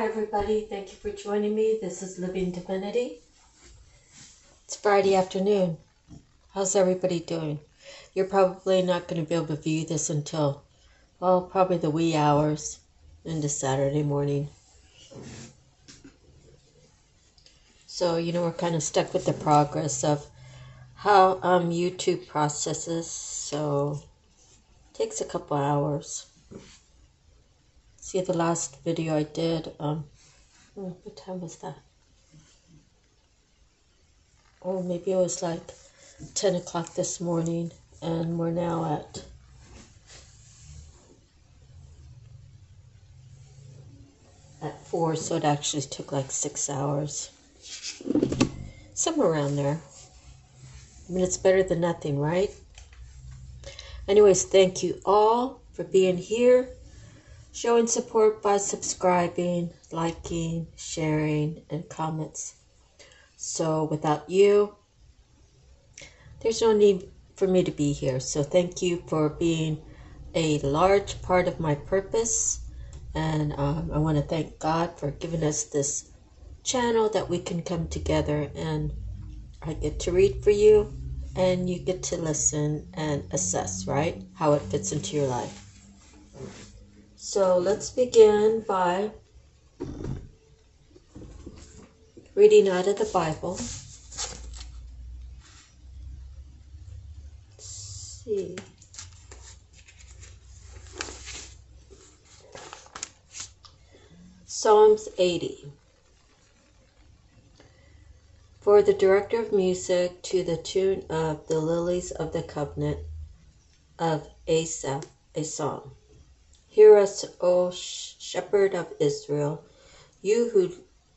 Hi everybody, thank you for joining me. This is Living Divinity. It's Friday afternoon. How's everybody doing? You're probably not going to be able to view this until, well, probably the wee hours into Saturday morning. So, we're kind of stuck with the progress of how YouTube processes, so it takes a couple hours. See, the last video I did, what time was that? Oh, maybe it was like 10 o'clock this morning, and we're now at 4, so it actually took like 6 hours. Somewhere around there. I mean, it's better than nothing, right? Anyways, thank you all for being here, showing support by subscribing, liking, sharing, and comments. So without you, there's no need for me to be here. So thank you for being a large part of my purpose. And I want to thank God for giving us this channel that we can come together, and I get to read for you and you get to listen and assess, right, how it fits into your life. So let's begin by reading out of the Bible. Let's see. Psalms 80. For the director of music, to the tune of the lilies of the covenant of Asaph, a psalm. Hear us, O shepherd of Israel, you who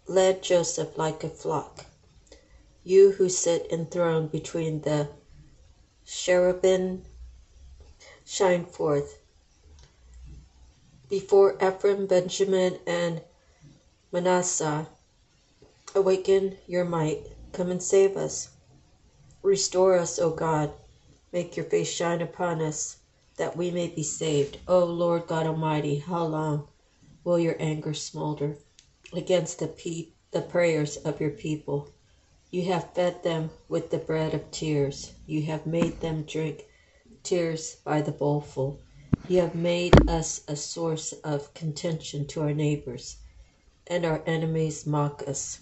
led Joseph like a flock, you who sit enthroned between the cherubim, shine forth. Before Ephraim, Benjamin, and Manasseh, awaken your might. Come and save us. Restore us, O God. Make your face shine upon us, that we may be saved. O Lord God Almighty, how long will your anger smolder against the prayers of your people? You have fed them with the bread of tears. You have made them drink tears by the bowlful. You have made us a source of contention to our neighbors, and our enemies mock us.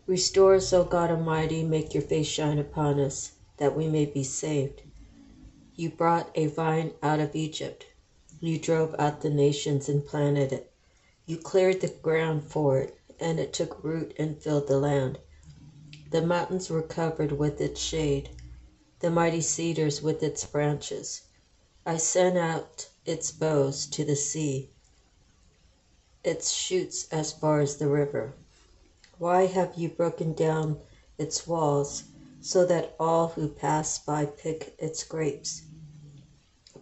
Restore us, O God Almighty, make your face shine upon us, that we may be saved. You brought a vine out of Egypt. You drove out the nations and planted it. You cleared the ground for it, and it took root and filled the land. The mountains were covered with its shade, the mighty cedars with its branches. I sent out its boughs to the sea, its shoots as far as the river. Why have you broken down its walls, so that all who pass by pick its grapes?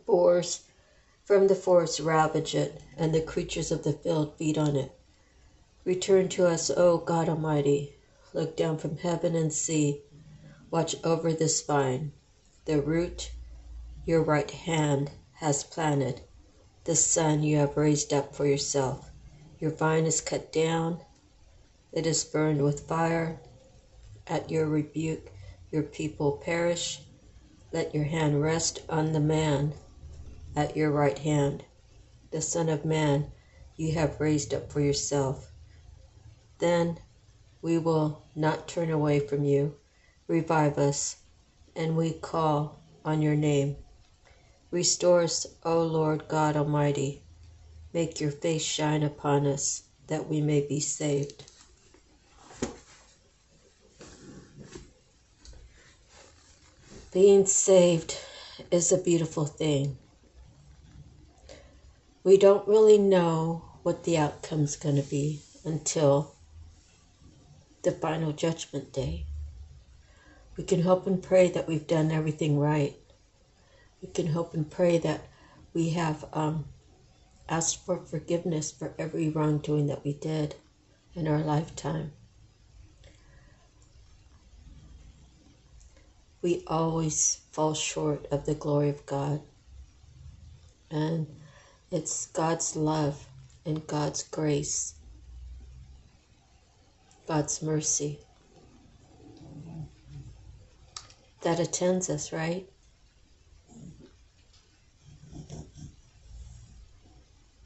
Boars from the forest ravage it, and the creatures of the field feed on it. Return to us, O God Almighty. Look down from heaven and see. Watch over this vine. The root your right hand has planted, the son you have raised up for yourself. Your vine is cut down. It is burned with fire. At your rebuke, your people perish. Let your hand rest on the man at your right hand, the Son of Man you have raised up for yourself. Then we will not turn away from you. Revive us, and we call on your name. Restore us, O Lord God Almighty. Make your face shine upon us, that we may be saved. Being saved is a beautiful thing. We don't really know what the outcome's going to be until the final judgment day. We can hope and pray that we've done everything right. We can hope and pray that we have asked for forgiveness for every wrongdoing that we did in our lifetime. We always fall short of the glory of God. And it's God's love and God's grace, God's mercy that attends us, right?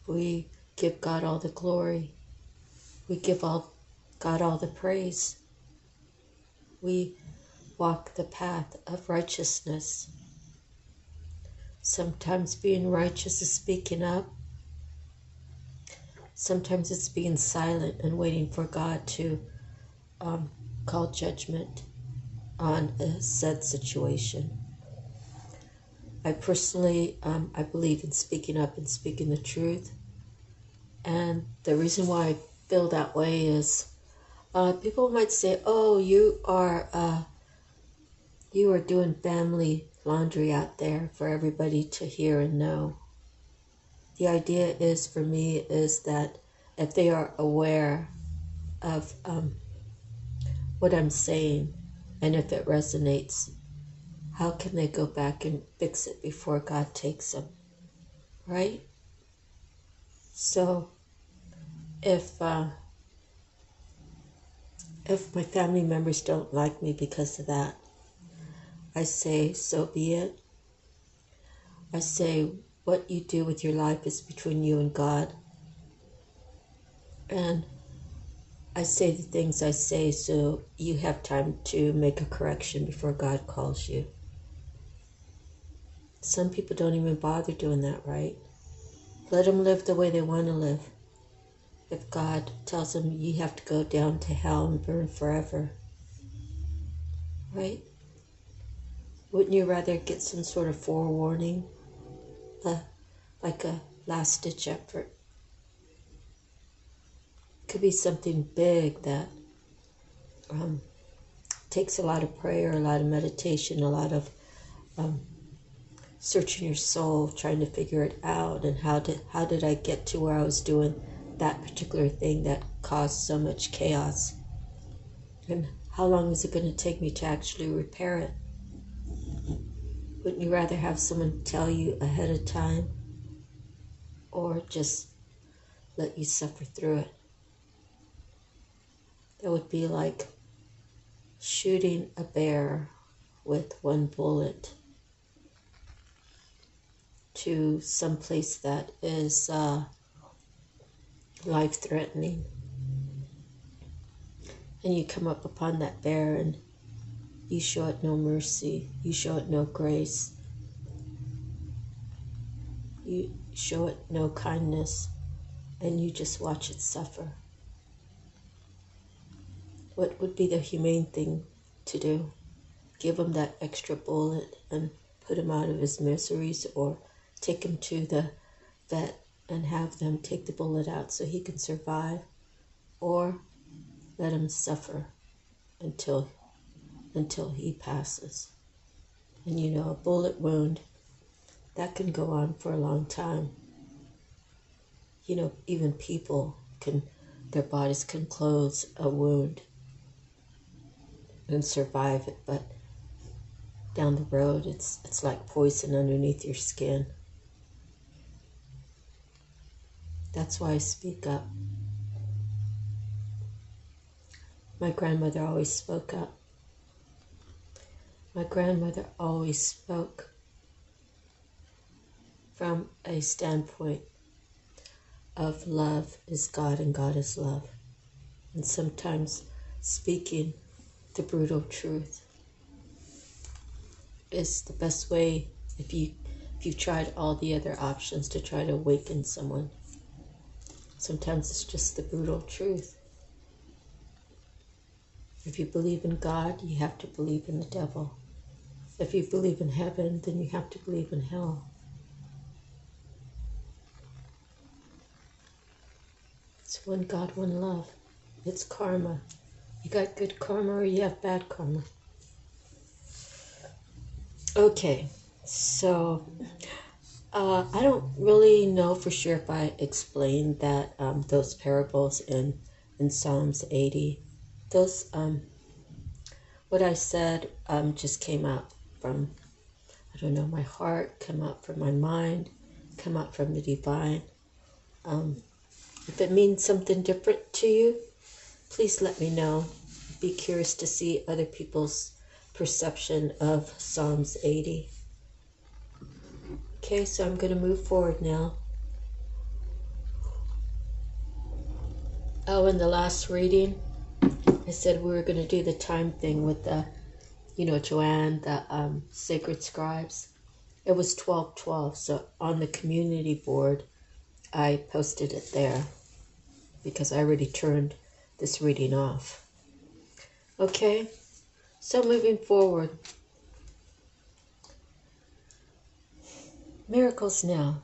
We give God all the glory. We give God all the praise. We walk the path of righteousness. Sometimes being righteous is speaking up. Sometimes it's being silent and waiting for God to call judgment on a said situation. I personally, I believe in speaking up and speaking the truth. And the reason why I feel that way is people might say, oh, you are doing family laundry out there for everybody to hear and know. The idea is, for me, is that if they are aware of what I'm saying, and if it resonates, how can they go back and fix it before God takes them, right? So if my family members don't like me because of that, I say, so be it. I say, what you do with your life is between you and God. And I say the things I say so you have time to make a correction before God calls you. Some people don't even bother doing that, right? Let them live the way they want to live. If God tells them you have to go down to hell and burn forever, right? Wouldn't you rather get some sort of forewarning, like a last-ditch effort? Could be something big that takes a lot of prayer, a lot of meditation, a lot of searching your soul, trying to figure it out, and how did I get to where I was doing that particular thing that caused so much chaos? And how long is it going to take me to actually repair it? Wouldn't you rather have someone tell you ahead of time, or just let you suffer through it? That would be like shooting a bear with one bullet to some place that is life-threatening. And you come up upon that bear and you show it no mercy, you show it no grace, you show it no kindness, and you just watch it suffer. What would be the humane thing to do? Give him that extra bullet and put him out of his miseries, or take him to the vet and have them take the bullet out so he can survive, or let him suffer until he passes? And you know, a bullet wound, that can go on for a long time. You know, even people their bodies can close a wound and survive it, but down the road, it's like poison underneath your skin. That's why I speak up. My grandmother always spoke up. My grandmother always spoke from a standpoint of love is God and God is love. And sometimes speaking the brutal truth is the best way if you've tried all the other options to try to awaken someone. Sometimes it's just the brutal truth. If you believe in God, you have to believe in the devil. If you believe in heaven, then you have to believe in hell. It's one God, one love. It's karma. You got good karma or you have bad karma. Okay, so I don't really know for sure if I explained that those parables in Psalms 80. Those what I said just came out from, I don't know, my heart, come out from my mind, come out from the divine. If it means something different to you, please let me know. Be curious to see other people's perception of Psalms 80. Okay, so I'm going to move forward now. Oh, in the last reading, I said we were going to do the time thing with the, Joanne, the sacred scribes. It was 12:12, so on the community board, I posted it there because I already turned this reading off. Okay, so moving forward. Miracles now.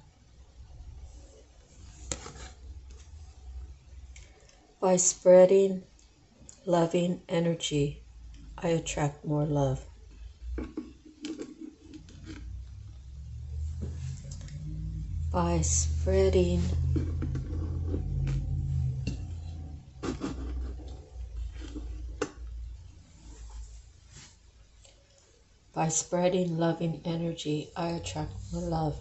By spreading loving energy, I attract more love. By spreading loving energy, I attract more love.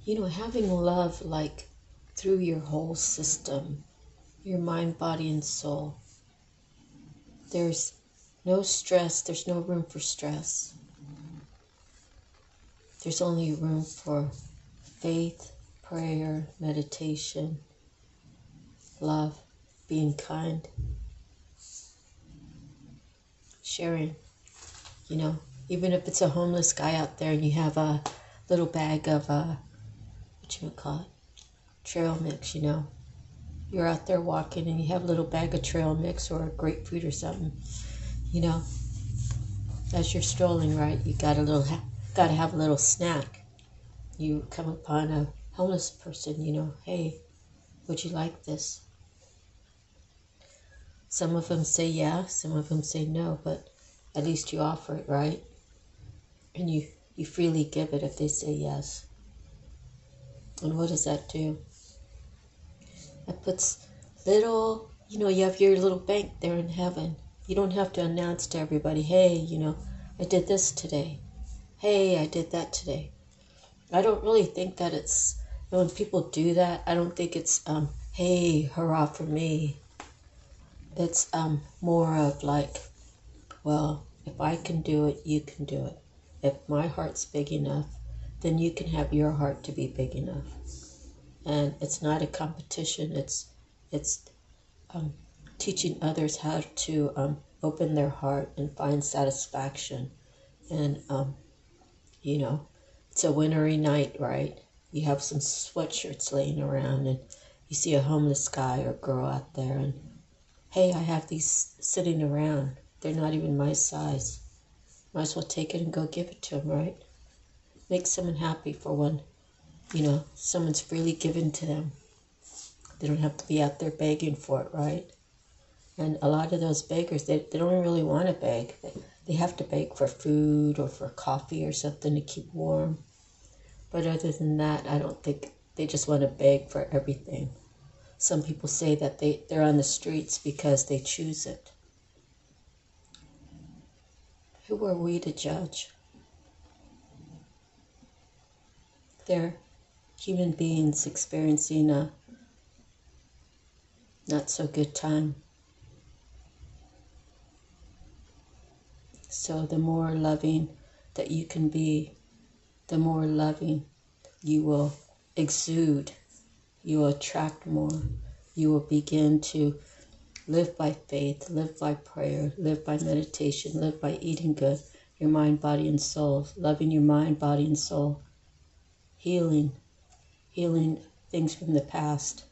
Having love like through your whole system, your mind, body, and soul. There's no stress, there's no room for stress. There's only room for faith, prayer, meditation, love, being kind, sharing. Even if it's a homeless guy out there and you have a little bag of, trail mix, You're out there walking and you have a little bag of trail mix or grapefruit or something, As you're strolling, right, you got to have a little snack. You come upon a homeless person, hey, would you like this? Some of them say yeah, some of them say no, but at least you offer it, right? And you freely give it if they say yes. And what does that do? It puts little, you have your little bank there in heaven. You don't have to announce to everybody, hey, I did this today. Hey, I did that today. I don't really think that it's, when people do that, I don't think it's, hey, hurrah for me. It's more of like, well, if I can do it, you can do it. If my heart's big enough, then you can have your heart to be big enough. And it's not a competition. It's teaching others how to open their heart and find satisfaction. And it's a wintry night, right? You have some sweatshirts laying around, and you see a homeless guy or girl out there, and hey, I have these sitting around. They're not even my size. Might as well take it and go give it to them, right? Make someone happy for when, someone's freely given to them. They don't have to be out there begging for it, right? And a lot of those beggars, they don't really want to beg. They have to beg for food or for coffee or something to keep warm. But other than that, I don't think they just want to beg for everything. Some people say that they're on the streets because they choose it. Who are we to judge? They're human beings experiencing a not so good time. So the more loving that you can be, the more loving you will exude. You will attract more. You will begin to live by faith, live by prayer, live by meditation, live by eating good, your mind, body, and soul, loving your mind, body, and soul, healing things from the past.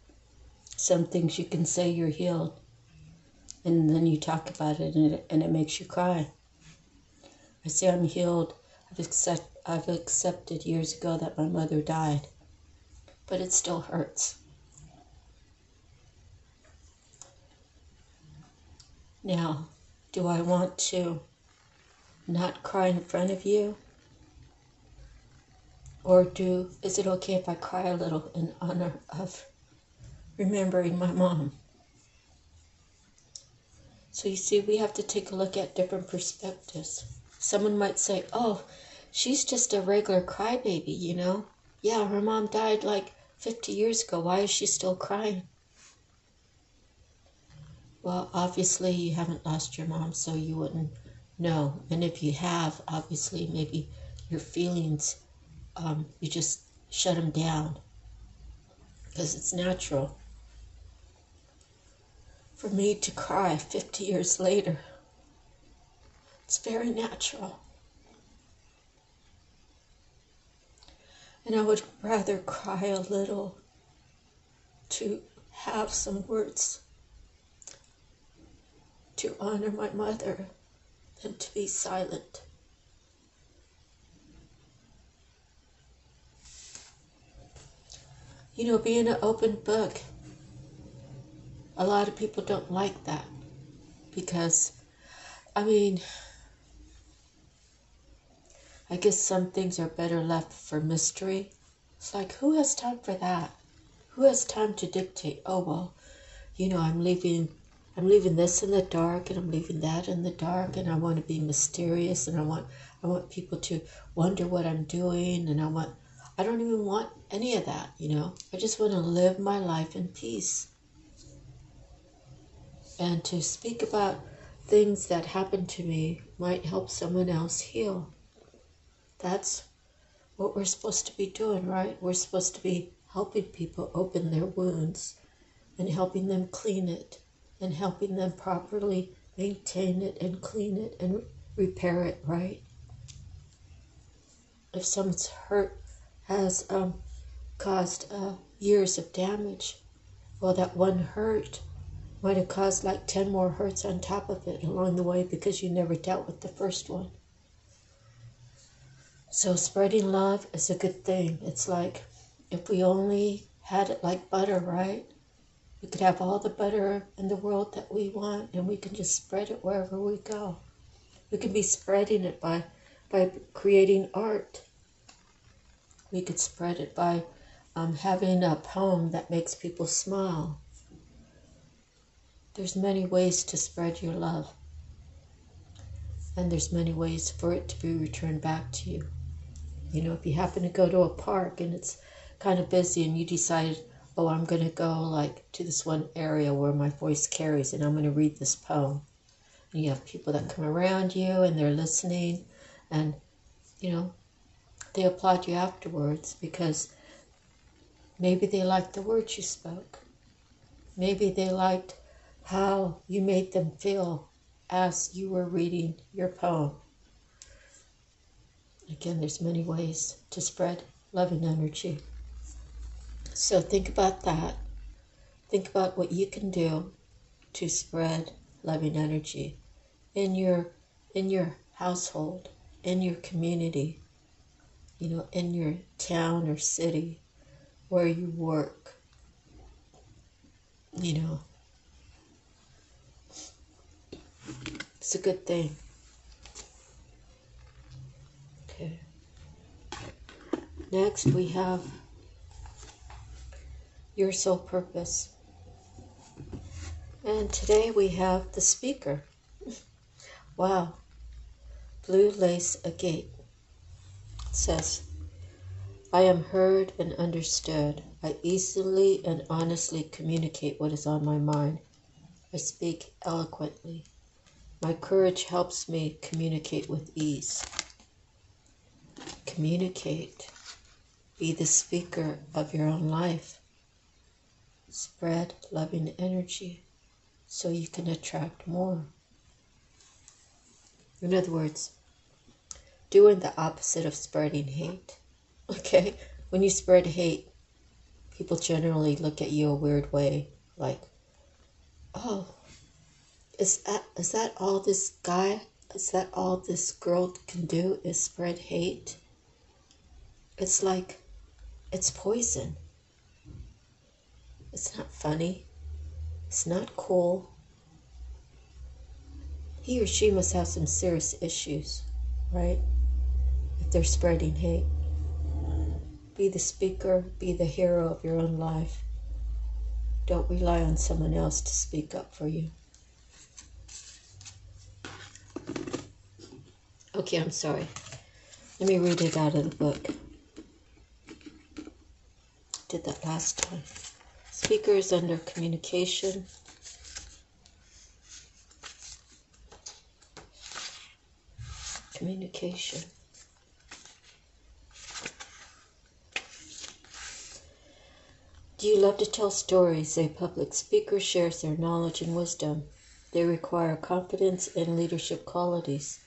Some things you can say you're healed, and then you talk about it, and it makes you cry. I say I'm healed. I've accepted years ago that my mother died, but it still hurts. Now, do I want to not cry in front of you? Or is it okay if I cry a little in honor of remembering my mom? So you see, we have to take a look at different perspectives. Someone might say, oh, she's just a regular crybaby, Yeah, her mom died like 50 years ago. Why is she still crying? Well, obviously you haven't lost your mom, so you wouldn't know. And if you have, obviously maybe your feelings, you just shut them down because it's natural for me to cry 50 years later. It's very natural. And I would rather cry a little to have some words to honor my mother than to be silent. You know, being an open book, a lot of people don't like that because, I mean, I guess some things are better left for mystery. It's like, who has time for that? Who has time to dictate, oh, well, you know, I'm leaving this in the dark and I'm leaving that in the dark and I want to be mysterious and I want people to wonder what I'm doing and I don't even want any of that, you know. I just want to live my life in peace. And to speak about things that happened to me might help someone else heal. That's what we're supposed to be doing, right? We're supposed to be helping people open their wounds and helping them clean it and helping them properly maintain it and clean it and repair it, right? If someone's hurt has caused years of damage, well, that one hurt might have caused like 10 more hurts on top of it along the way because you never dealt with the first one. So spreading love is a good thing. It's like if we only had it like butter, right? We could have all the butter in the world that we want and we can just spread it wherever we go. We can be spreading it by creating art. We could spread it by having a poem that makes people smile. There's many ways to spread your love. And there's many ways for it to be returned back to you. You know, if you happen to go to a park and it's kind of busy and you decide, oh, I'm going to go like to this one area where my voice carries and I'm going to read this poem. And you have people that come around you and they're listening and, you know, they applaud you afterwards because maybe they liked the words you spoke. Maybe they liked how you made them feel as you were reading your poem. Again, there's many ways to spread loving energy. So think about that. Think about what you can do to spread loving energy in your household, in your community, you know, in your town or city, where you work, you know. It's a good thing. Okay. Next we have your soul purpose. And today we have the speaker. Wow. Blue lace agate. It says, I am heard and understood. I easily and honestly communicate what is on my mind. I speak eloquently. My courage helps me communicate with ease. Communicate. Be the speaker of your own life. Spread loving energy so you can attract more. In other words, doing the opposite of spreading hate. Okay? When you spread hate, people generally look at you a weird way, like, oh, is that all this guy, is that all this girl can do is spread hate? It's like, it's poison. It's not funny. It's not cool. He or she must have some serious issues, right? If they're spreading hate. Be the speaker, be the hero of your own life. Don't rely on someone else to speak up for you. Okay, I'm sorry. Let me read it out of the book. Did that last time. Speakers under communication. Communication. Do you love to tell stories? A public speaker shares their knowledge and wisdom. They require confidence and leadership qualities.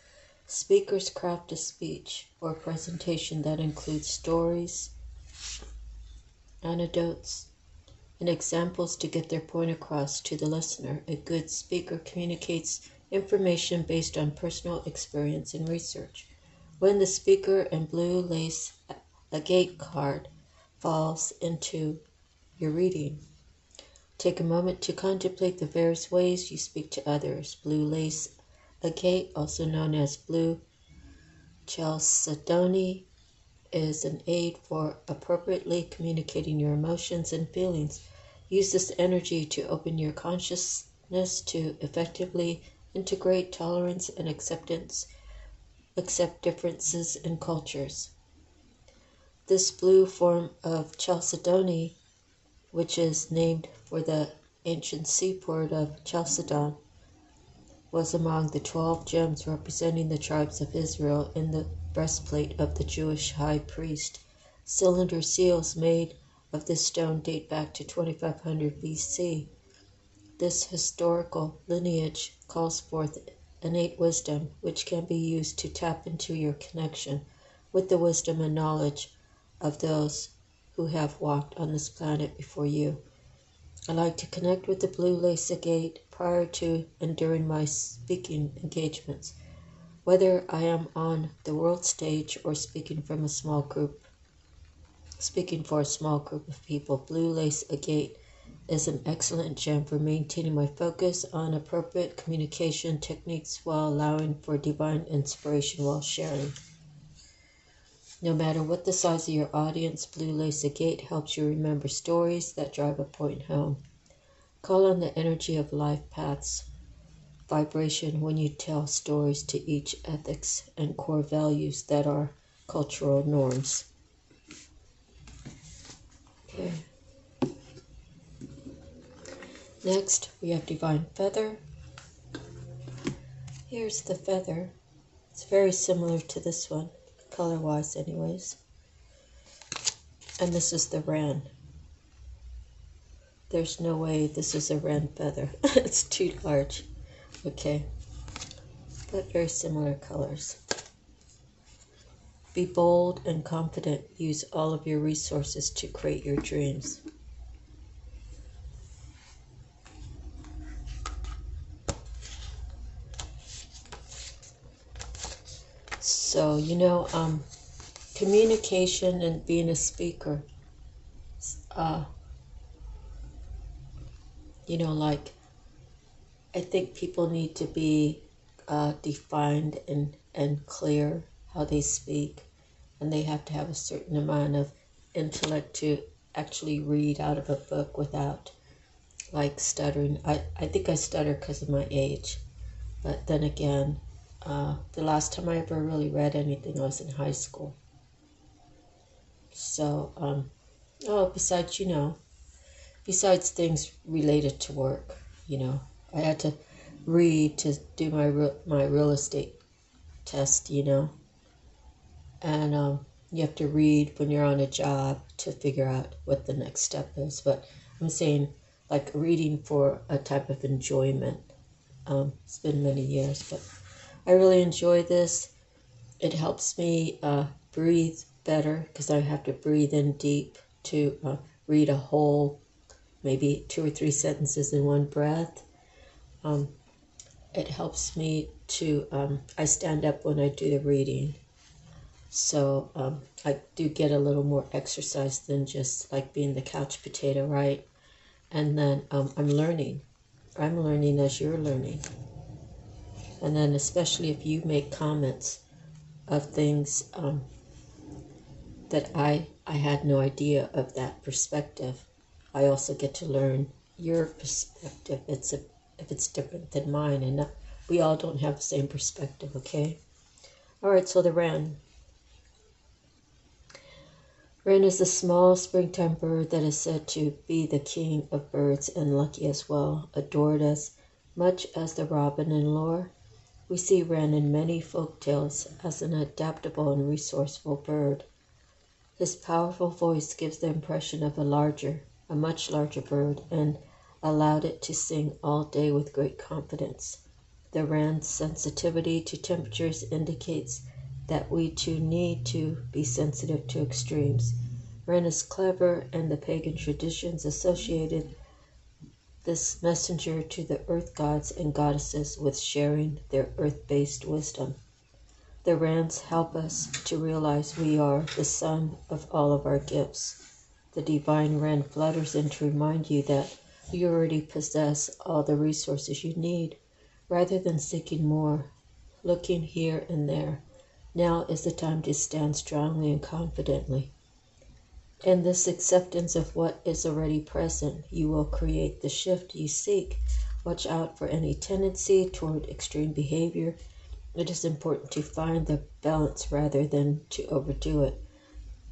Speakers craft a speech or presentation that includes stories, anecdotes, and examples to get their point across to the listener. A good speaker communicates information based on personal experience and research. When the speaker and blue lace agate card falls into your reading, take a moment to contemplate the various ways you speak to others. Blue lace agate, also known as blue chalcedony, is an aid for appropriately communicating your emotions and feelings. Use this energy to open your consciousness to effectively integrate tolerance and acceptance, accept differences in cultures. This blue form of chalcedony, which is named for the ancient seaport of Chalcedon, was among the 12 gems representing the tribes of Israel in the breastplate of the Jewish high priest. Cylinder seals made of this stone date back to 2500 BC. This historical lineage calls forth innate wisdom, which can be used to tap into your connection with the wisdom and knowledge of those who have walked on this planet before you. I like to connect with the blue lace agate prior to and during my speaking engagements, whether I am on the world stage or speaking for a small group of people. Blue lace agate is an excellent gem for maintaining my focus on appropriate communication techniques while allowing for divine inspiration while sharing. No matter what the size of your audience, blue lace agate helps you remember stories that drive a point home. Call on the energy of life paths vibration when you tell stories to each ethics and core values that are cultural norms. Okay. Next, we have divine feather. Here's the feather. It's very similar to this one, color-wise anyways. And this is the wren. There's no way this is a wren feather. It's too large. Okay. But very similar colors. Be bold and confident. Use all of your resources to create your dreams. So, communication and being a speaker, I think people need to be defined and clear how they speak, and they have to have a certain amount of intellect to actually read out of a book without, stuttering. I think I stutter because of my age, but then again, the last time I ever really read anything I was in high school. So, besides things related to work, I had to read to do my real estate test, and you have to read when you're on a job to figure out what the next step is. But I'm saying, reading for a type of enjoyment. It's been many years, but I really enjoy this. It helps me breathe better because I have to breathe in deep to read a whole, maybe 2 or 3 sentences in one breath. It helps me to, I stand up when I do the reading. So I do get a little more exercise than just being the couch potato, right? And then I'm learning. I'm learning as you're learning. And then especially if you make comments of things that I had no idea of that perspective, I also get to learn your perspective. If it's different than mine, and we all don't have the same perspective, okay? All right, so the wren. Wren is a small springtime bird that is said to be the king of birds and lucky as well, adored as much as the robin in lore. We see wren in many folk tales as an adaptable and resourceful bird. His powerful voice gives the impression of a much larger bird, and allowed it to sing all day with great confidence. The wren's sensitivity to temperatures indicates that we too need to be sensitive to extremes. Wren is clever, and the pagan traditions associated this messenger to the earth gods and goddesses with sharing their earth-based wisdom. The wrens help us to realize we are the sum of all of our gifts. The divine wren flutters in to remind you that you already possess all the resources you need, rather than seeking more, looking here and there. Now is the time to stand strongly and confidently. In this acceptance of what is already present, you will create the shift you seek. Watch out for any tendency toward extreme behavior. It is important to find the balance rather than to overdo it.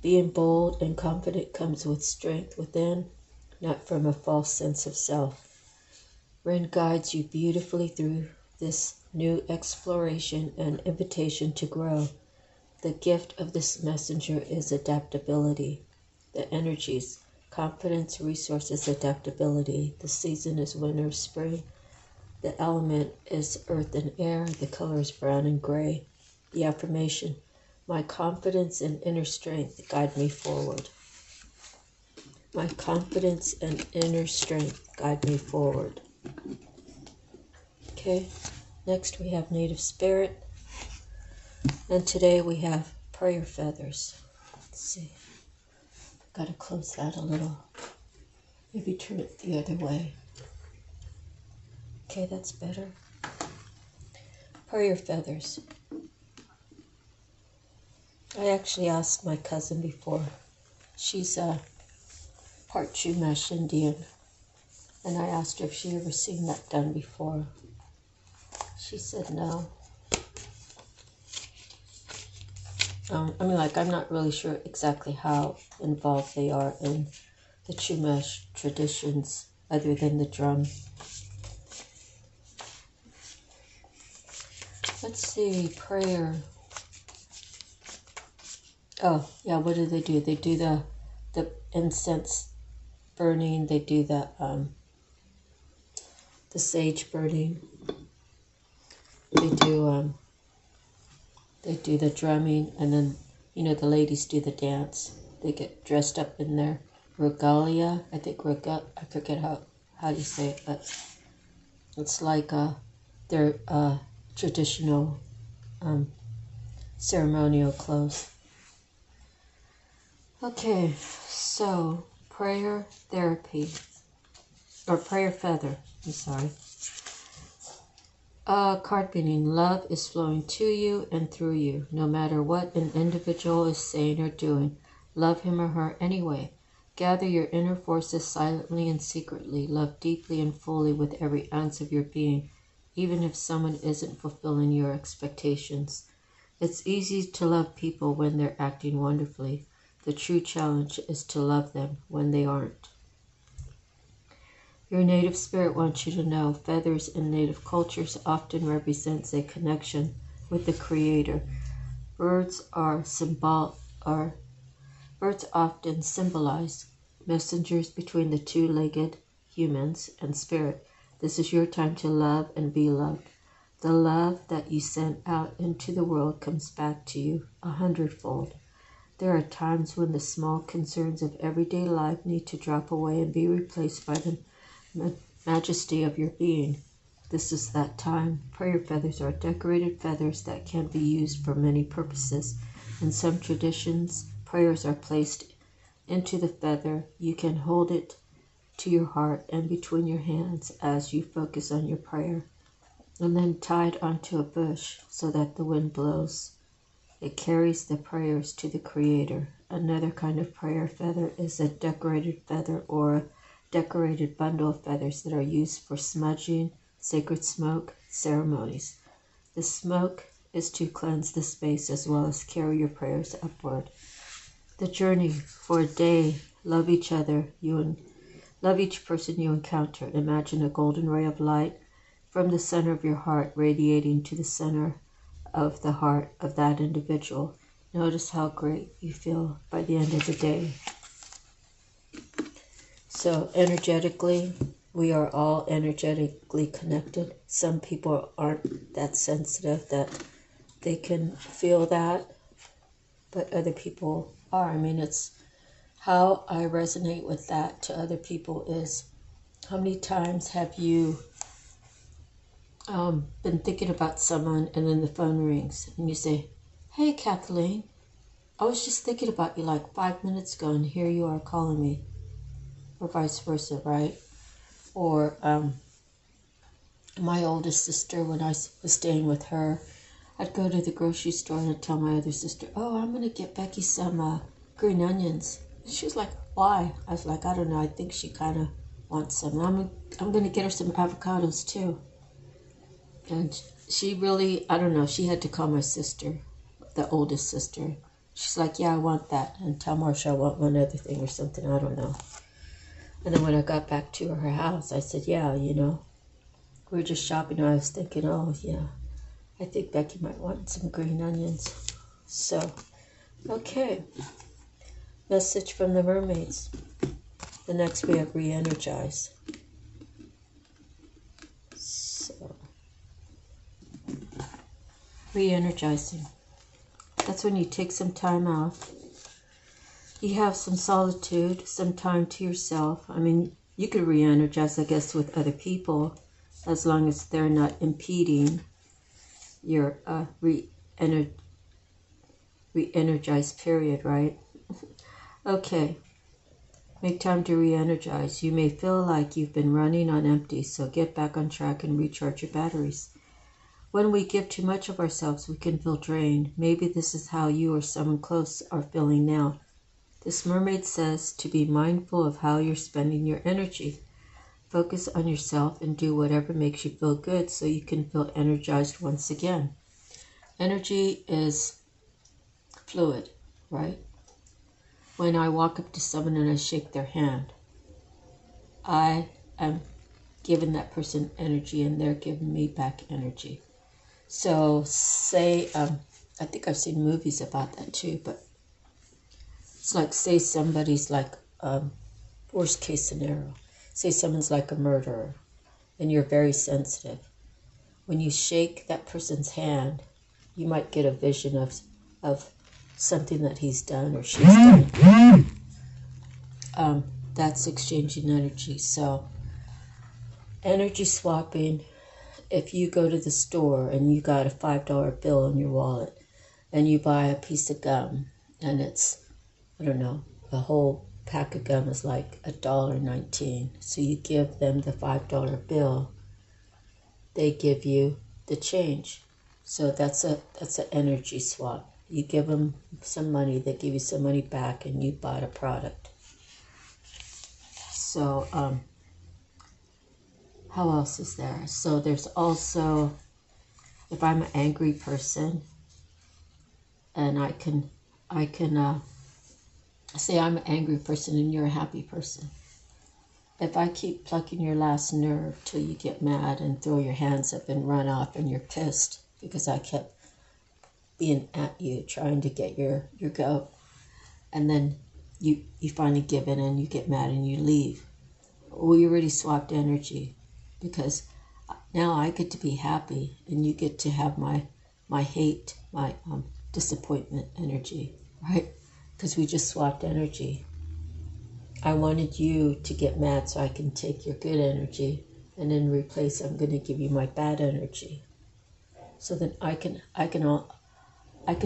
Being bold and confident comes with strength within, not from a false sense of self. Wren guides you beautifully through this new exploration and invitation to grow. The gift of this messenger is adaptability. The energies, confidence, resources, adaptability. The season is winter, spring. The element is earth and air. The color is brown and gray. The affirmation, my confidence and inner strength guide me forward. My confidence and inner strength guide me forward. Okay, next we have native spirit. And today we have prayer feathers. Let's see. Got to close that a little. Maybe turn it the other way. Okay, that's better. Prayer feathers. I actually asked my cousin before. She's a part Chumash Indian. And I asked her if she ever seen that done before. She said no. I'm not really sure exactly how involved they are in the Chumash traditions, other than the drum. Let's see, prayer. Oh, yeah, what do? They do the incense burning. They do the sage burning. They do the drumming, and then, the ladies do the dance. They get dressed up in their regalia. I forget how you say it, but it's like their traditional ceremonial clothes. Okay, so prayer therapy, or prayer feather, I'm sorry. Card meaning, love is flowing to you and through you, no matter what an individual is saying or doing. Love him or her anyway. Gather your inner forces silently and secretly. Love deeply and fully with every ounce of your being, even if someone isn't fulfilling your expectations. It's easy to love people when they're acting wonderfully. The true challenge is to love them when they aren't. Your native spirit wants you to know feathers in native cultures often represents a connection with the Creator. Birds often symbolize messengers between the two-legged humans and spirit. This is your time to love and be loved. The love that you send out into the world comes back to you 100-fold. There are times when the small concerns of everyday life need to drop away and be replaced by the majesty of your being. This is that time. Prayer feathers are decorated feathers that can be used for many purposes. In some traditions, prayers are placed into the feather. You can hold it to your heart and between your hands as you focus on your prayer, and then tied onto a bush so that the wind blows. It carries the prayers to the Creator. Another kind of prayer feather is a decorated feather or a decorated bundle of feathers that are used for smudging, sacred smoke, ceremonies. The smoke is to cleanse the space as well as carry your prayers upward. the journey for a day. Love each other. Love each person you encounter. Imagine a golden ray of light from the center of your heart radiating to the center of the heart of that individual. Notice how great you feel by the end of the day. So energetically, we are all energetically connected. Some people aren't that sensitive that they can feel that, but other people are. I mean, it's how I resonate with that to other people is, how many times have you been thinking about someone and then the phone rings and you say, "Hey, Kathleen, I was just thinking about you like 5 minutes ago and here you are calling me," or vice versa, right? Or my oldest sister, when I was staying with her, I'd go to the grocery store and I'd tell my other sister, "Oh, I'm going to get Becky some green onions." And she was like, "Why?" I was like, "I don't know. I think she kind of wants some. I'm going to get her some avocados too." And she really, I don't know, she had to call my sister, the oldest sister. She's like, "Yeah, I want that. And tell Marsha I want one other thing or something. I don't know." And then when I got back to her house, I said, "Yeah, we were just shopping. And I was thinking, oh, yeah, I think Becky might want some green onions." So, okay. Message from the mermaids. The next we have re-energize. So, re-energizing. That's when you take some time off. You have some solitude, some time to yourself. I mean, you could re-energize, I guess, with other people, as long as they're not impeding your re-energized period, right? Okay. Make time to re-energize. You may feel like you've been running on empty, so get back on track and recharge your batteries. When we give too much of ourselves, we can feel drained. Maybe this is how you or someone close are feeling now. This mermaid says to be mindful of how you're spending your energy. Focus on yourself and do whatever makes you feel good so you can feel energized once again. Energy is fluid, right? When I walk up to someone and I shake their hand, I am giving that person energy and they're giving me back energy. So say, I think I've seen movies about that too, but it's like, say somebody's like, worst case scenario, say someone's like a murderer and you're very sensitive. When you shake that person's hand, you might get a vision of something that he's done or she's done. That's exchanging energy. So energy swapping, if you go to the store and you got a $5 bill in your wallet and you buy a piece of gum and it's, I don't know, a whole pack of gum is like $1.19. So you give them the $5 bill, they give you the change. So that's an energy swap. You give them some money, they give you some money back, and you bought a product. So, how else is there? So there's also, if I'm an angry person, and I can say I'm an angry person and you're a happy person. If I keep plucking your last nerve till you get mad and throw your hands up and run off and you're pissed because I kept being at you, trying to get your goat, and then you finally give in and you get mad and you leave. We already swapped energy, because now I get to be happy and you get to have my hate, my disappointment energy, right? Because we just swapped energy. I wanted you to get mad so I can take your good energy, and in replace I'm going to give you my bad energy. So then I could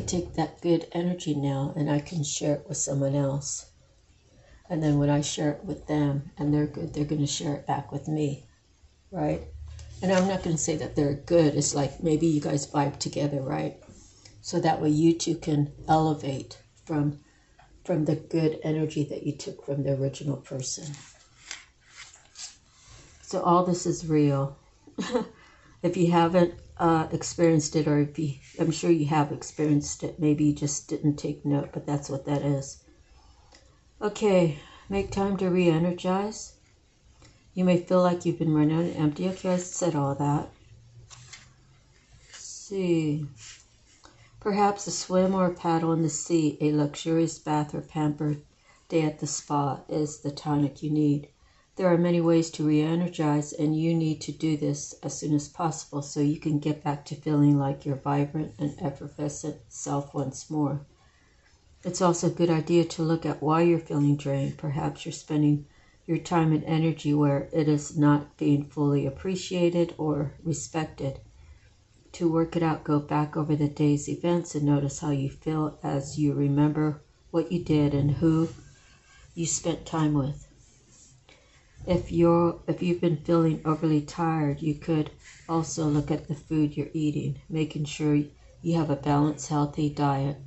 take that good energy now and I can share it with someone else. And then when I share it with them and they're good, they're going to share it back with me, right? And I'm not going to say that they're good. It's like maybe you guys vibe together, right? So that way you two can elevate from the good energy that you took from the original person. So all this is real. If you haven't experienced it, I'm sure you have experienced it, maybe you just didn't take note, but that's what that is. Okay, make time to re-energize. You may feel like you've been running on empty. Okay, I said all that. Let's see. Perhaps a swim or a paddle in the sea, a luxurious bath or pampered day at the spa is the tonic you need. There are many ways to re-energize, and you need to do this as soon as possible so you can get back to feeling like your vibrant and effervescent self once more. It's also a good idea to look at why you're feeling drained. Perhaps you're spending your time and energy where it is not being fully appreciated or respected. To work it out, go back over the day's events and notice how you feel as you remember what you did and who you spent time with. If you've been feeling overly tired, you could also look at the food you're eating, making sure you have a balanced, healthy diet.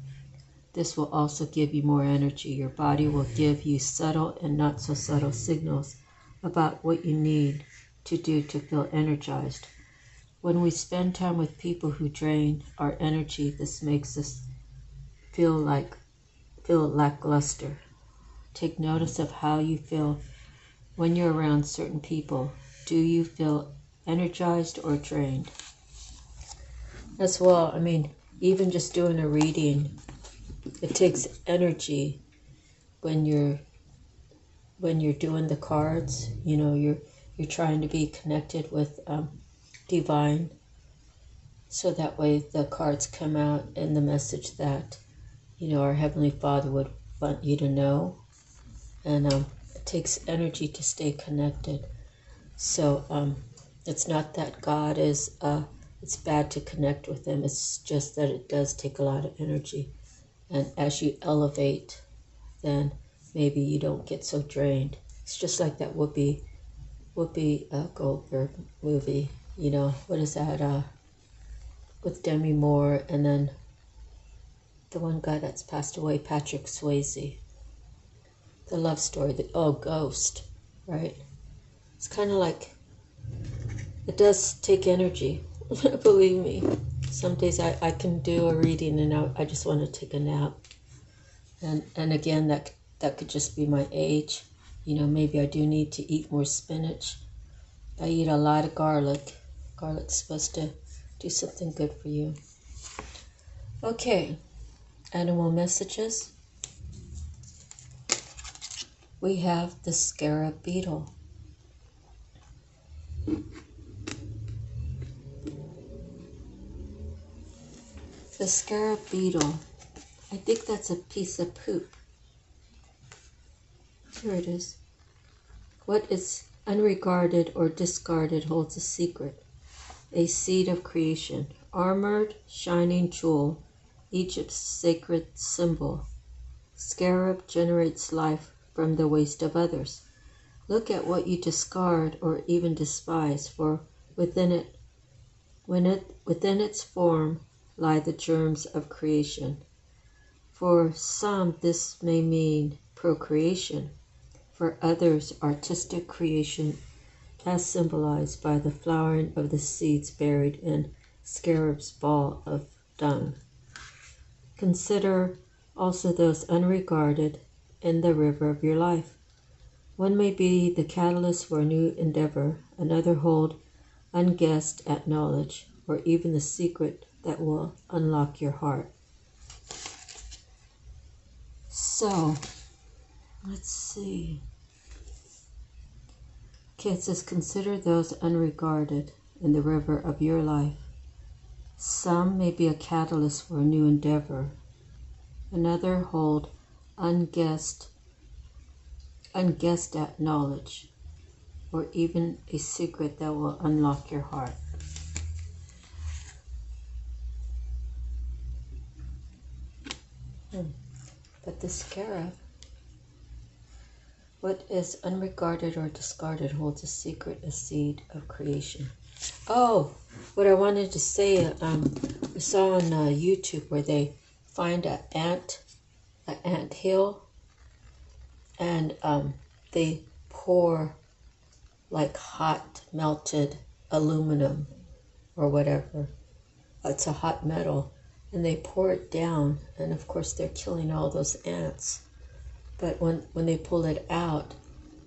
This will also give you more energy. Your body will give you subtle and not so subtle signals about what you need to do to feel energized. When we spend time with people who drain our energy, this makes us feel lackluster. Take notice of how you feel when you're around certain people. Do you feel energized or drained? As well, even just doing a reading, it takes energy when you're doing the cards. You're trying to be connected with divine, so that way the cards come out in the message that our Heavenly Father would want you to know. And it takes energy to stay connected. So it's not that God is it's bad to connect with Him. It's just that it does take a lot of energy. And as you elevate, then maybe you don't get so drained. It's just like that Whoopi Goldberg movie. What is that? With Demi Moore, and then the one guy that's passed away, Patrick Swayze. The love story, Ghost, right? It's kind of like, it does take energy. Believe me. Some days I can do a reading and I just want to take a nap. And again, that could just be my age. Maybe I do need to eat more spinach. I eat a lot of garlic. Garlic's supposed to do something good for you. Okay, animal messages. We have the scarab beetle. The scarab beetle. I think that's a piece of poop. Here it is. What is unregarded or discarded holds a secret. A seed of creation. Armored, shining jewel. Egypt's sacred symbol. Scarab generates life from the waste of others. Look at what you discard or even despise, for within its form lie the germs of creation. For some, this may mean procreation. For others, artistic creation, as symbolized by the flowering of the seeds buried in scarab's ball of dung. Consider also those unregarded in the river of your life. One may be the catalyst for a new endeavor, another hold unguessed at knowledge, or even the secret that will unlock your heart. So, let's see. Okay, it says, consider those unregarded in the river of your life. Some may be a catalyst for a new endeavor. Another hold unguessed at knowledge, or even a secret that will unlock your heart. But the scarab, what is unregarded or discarded holds a secret, a seed of creation. Oh, what I wanted to say, I saw on YouTube where they find an ant hill, and they pour like hot melted aluminum or whatever. It's a hot metal, and they pour it down, and of course they're killing all those ants. But when they pull it out,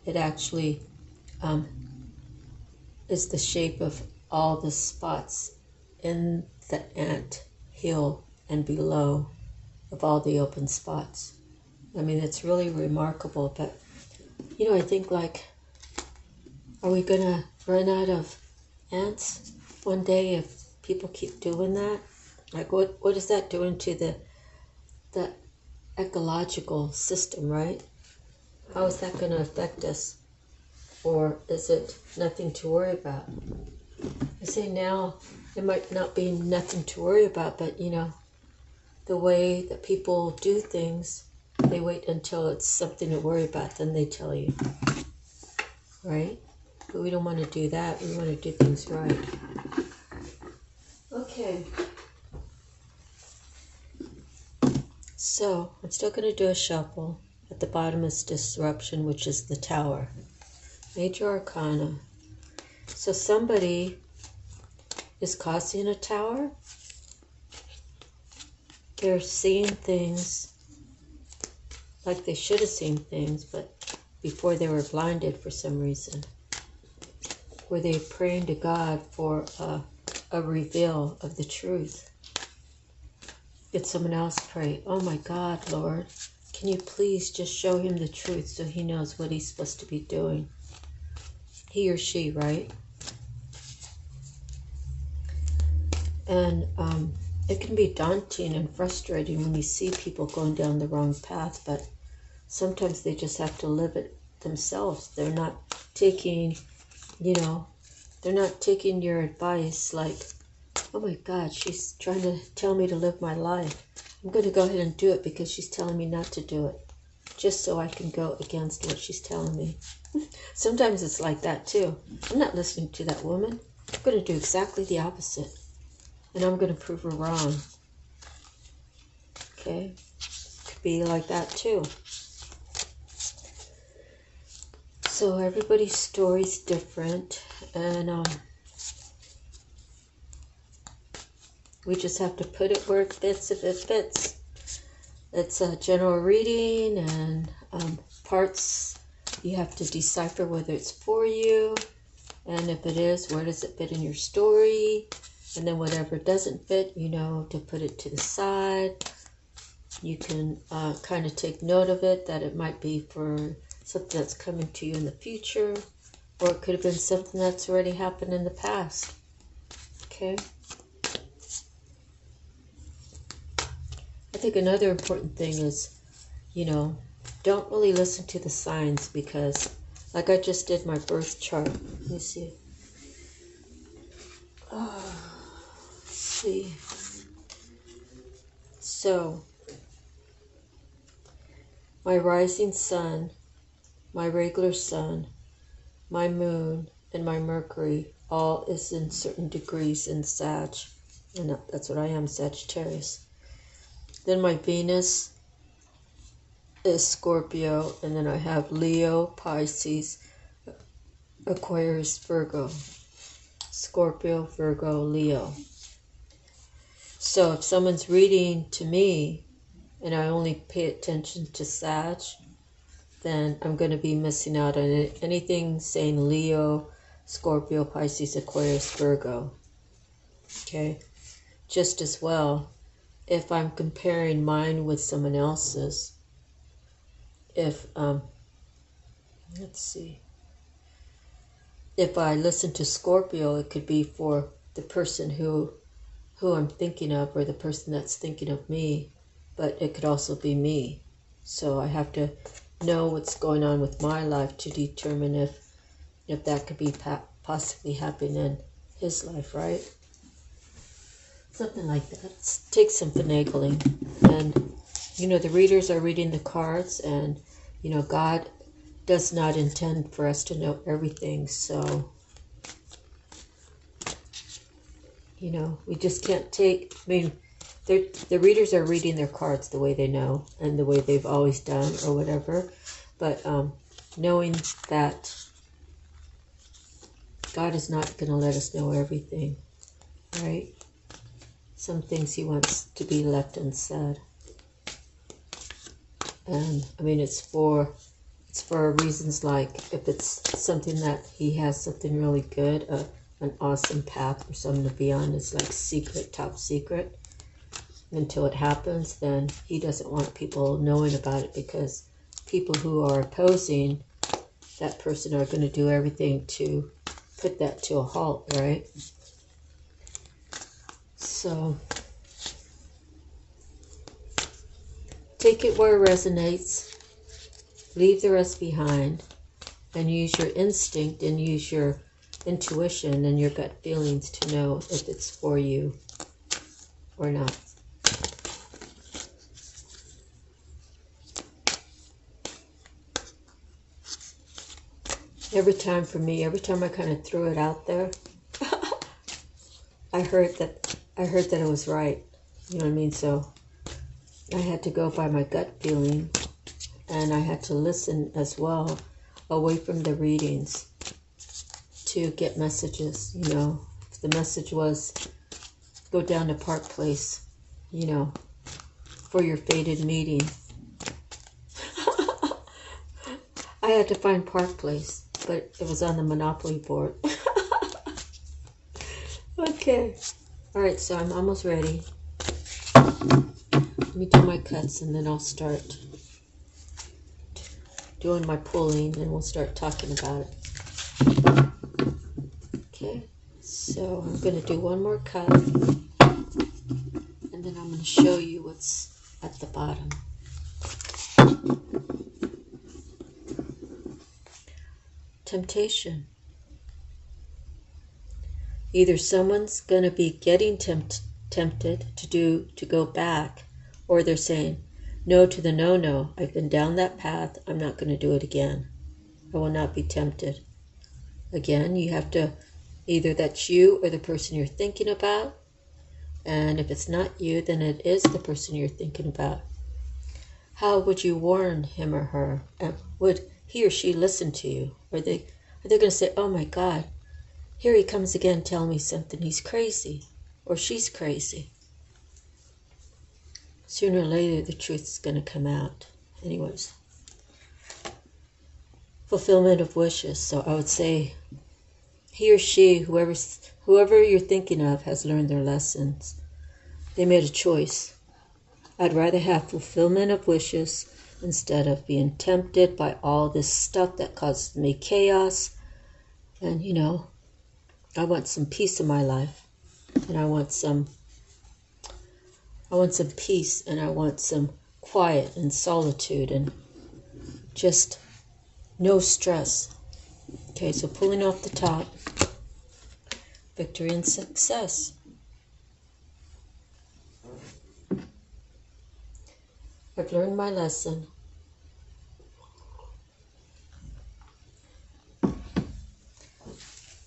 it actually is the shape of all the spots in the ant hill and below of all the open spots. I mean, it's really remarkable. But, you know, I think, like, are we going to run out of ants one day if people keep doing that? Like, what is that doing to the ecological system, right? How is that going to affect us? Or is it nothing to worry about? I say now it might not be nothing to worry about, but, you know, the way that people do things, they wait until it's something to worry about, then they tell you, right? But we don't want to do that. We want to do things right. Okay. So, I'm still going to do a shuffle. At the bottom is disruption, which is the tower. Major Arcana. So somebody is causing a tower. They're seeing things like they should have seen things, but before they were blinded for some reason. Were they praying to God for a reveal of the truth? Did someone else pray, oh my God, Lord, can you please just show him the truth so he knows what he's supposed to be doing? He or she, right? And it can be daunting and frustrating when you see people going down the wrong path, but sometimes they just have to live it themselves. They're not taking, you know, they're not taking your advice like, oh my God, she's trying to tell me to live my life. I'm going to go ahead and do it because she's telling me not to do it, just so I can go against what she's telling me. Sometimes it's like that too. I'm not listening to that woman. I'm going to do exactly the opposite. And I'm going to prove her wrong. Okay? Could be like that too. So everybody's story's different. And we just have to put it where it fits if it fits. It's a general reading, and parts you have to decipher whether it's for you, and if it is, where does it fit in your story? And then whatever doesn't fit, you know, to put it to the side. You can kind of take note of it, that it might be for something that's coming to you in the future, or it could have been something that's already happened in the past. Okay? I think another important thing is, you know, don't really listen to the signs, because like I just did my birth chart. Let me see. Let's see. So, my rising sun, my regular sun, my moon, and my Mercury all is in certain degrees in Sag. And that's what I am, Sagittarius. Then my Venus is Scorpio, and then I have Leo, Pisces, Aquarius, Virgo. Scorpio, Virgo, Leo. So if someone's reading to me and I only pay attention to Sag, then I'm going to be missing out on anything saying Leo, Scorpio, Pisces, Aquarius, Virgo. Okay? Just as well, if I'm comparing mine with someone else's, if, let's see, if I listen to Scorpio, it could be for the person who I'm thinking of, or the person that's thinking of me, but it could also be me. So I have to know what's going on with my life to determine if that could be possibly happening in his life, right? Something like that. It takes some finagling. And, you know, the readers are reading the cards, and, you know, God does not intend for us to know everything. So, you know, we just can't take, I mean, the readers are reading their cards the way they know and the way they've always done or whatever. But knowing that God is not going to let us know everything, right? Some things he wants to be left unsaid. And I mean, it's for reasons like if it's something that he has something really good, an awesome path for someone to be on, it's like secret, top secret. Until it happens, then he doesn't want people knowing about it, because people who are opposing that person are going to do everything to put that to a halt, right? So take it where it resonates, leave the rest behind, and use your instinct and use your intuition and your gut feelings to know if it's for you or not. Every time for me, every time I kind of threw it out there, I heard that it was right. You know what I mean? So I had to go by my gut feeling, and I had to listen as well, away from the readings, to get messages. You know, if the message was go down to Park Place, you know, for your fated meeting, I had to find Park Place, but it was on the Monopoly board. Okay. All right, so I'm almost ready. Let me do my cuts, and then I'll start doing my pulling, and we'll start talking about it. Okay, so I'm going to do one more cut, and then I'm going to show you what's at the bottom. Temptation. Either someone's going to be getting tempted to go back, or they're saying no to the no. I've been down that path. I'm not going to do it again. I will not be tempted. Again, you have to, either that's you or the person you're thinking about. And if it's not you, then it is the person you're thinking about. How would you warn him or her? And would he or she listen to you? Are they going to say, oh my God, here he comes again telling me something. He's crazy, or she's crazy. Sooner or later, the truth is going to come out. Anyways, fulfillment of wishes. So I would say he or she, whoever you're thinking of, has learned their lessons. They made a choice. I'd rather have fulfillment of wishes instead of being tempted by all this stuff that causes me chaos. And, you know, I want some peace in my life, and I want some peace, and I want some quiet and solitude and just no stress. Okay, so pulling off the top, victory and success. I've learned my lesson.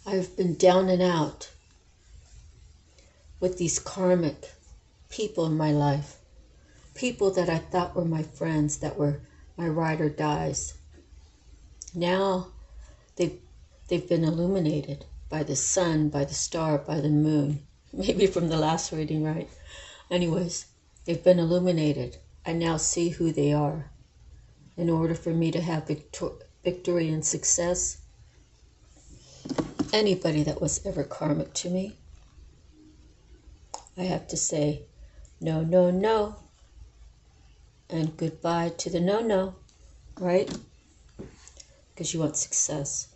I've been down and out with these karmic people in my life. People that I thought were my friends, that were my ride or dies. Now they've been illuminated by the sun, by the star, by the moon. Maybe from the last reading, right? Anyways, they've been illuminated. I now see who they are. In order for me to have victory and success, anybody that was ever karmic to me, I have to say no, no, no, and goodbye to the no, right? Because you want success.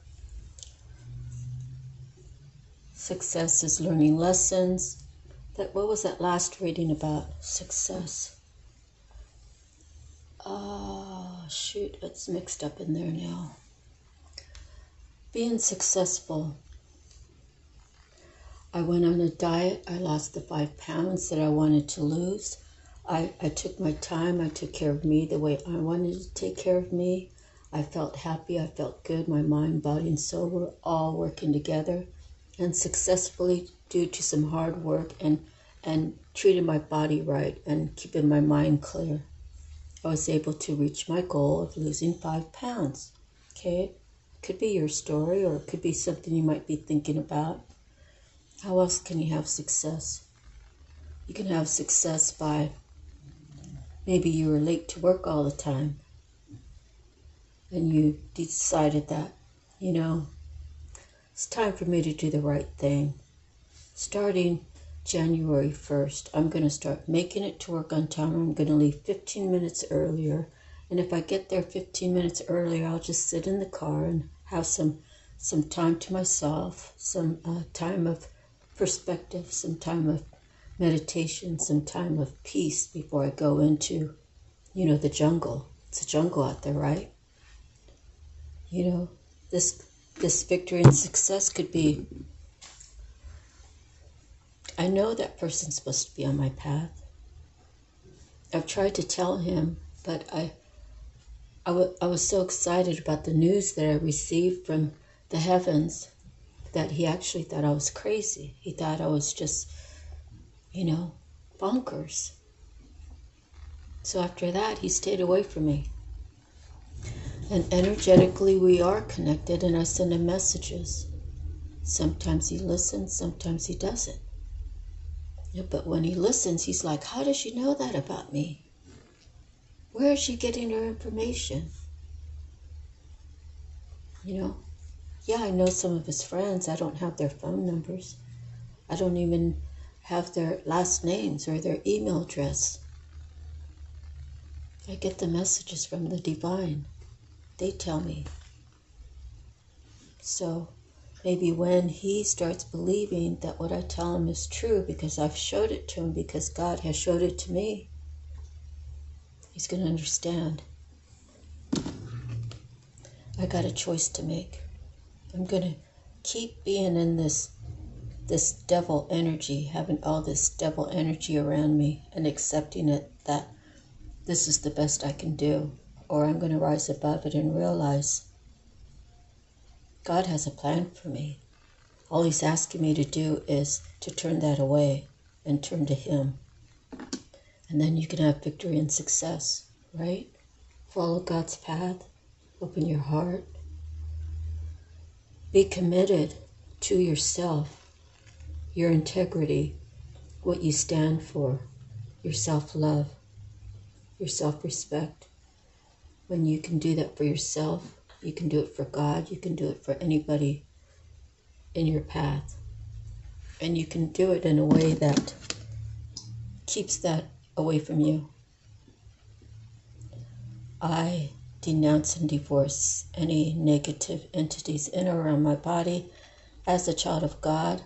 Success is learning lessons. What was that last reading about? Success. Oh, shoot, it's mixed up in there now. Being successful. I went on a diet. I lost the 5 pounds that I wanted to lose. I took my time. I took care of me the way I wanted to take care of me. I felt happy. I felt good. My mind, body, and soul were all working together. And successfully, due to some hard work and treating my body right and keeping my mind clear, I was able to reach my goal of losing 5 pounds. Okay? It could be your story, or it could be something you might be thinking about. How else can you have success? You can have success by Maybe you were late to work all the time and you decided that, it's time for me to do the right thing. Starting January 1st, I'm going to start making it to work on time. I'm going to leave 15 minutes earlier. And if I get there 15 minutes earlier, I'll just sit in the car and have some time to myself, some time of perspective, some time of meditation, some time of peace before I go into, the jungle. It's a jungle out there, right? This victory and success could be, I know that person's supposed to be on my path. I've tried to tell him, but I was so excited about the news that I received from the heavens that he actually thought I was crazy. He thought I was just, bonkers. So after that, he stayed away from me. And energetically, we are connected, and I send him messages. Sometimes he listens, sometimes he doesn't. But when he listens, he's like, how does she know that about me? Where is she getting her information? Yeah, I know some of his friends. I don't have their phone numbers. I don't even have their last names or their email address. I get the messages from the divine. They tell me. So maybe when he starts believing that what I tell him is true because I've showed it to him, because God has showed it to me, he's going to understand. I got a choice to make. I'm going to keep being in this devil energy, having all this devil energy around me and accepting it that this is the best I can do, or I'm going to rise above it and realize God has a plan for me. All he's asking me to do is to turn that away and turn to him. And then you can have victory and success, right? Follow God's path. Open your heart. Be committed to yourself, your integrity, what you stand for, your self-love, your self-respect. When you can do that for yourself, you can do it for God, you can do it for anybody in your path. And you can do it in a way that keeps that away from you. I denounce and divorce any negative entities in or around my body. As a child of God,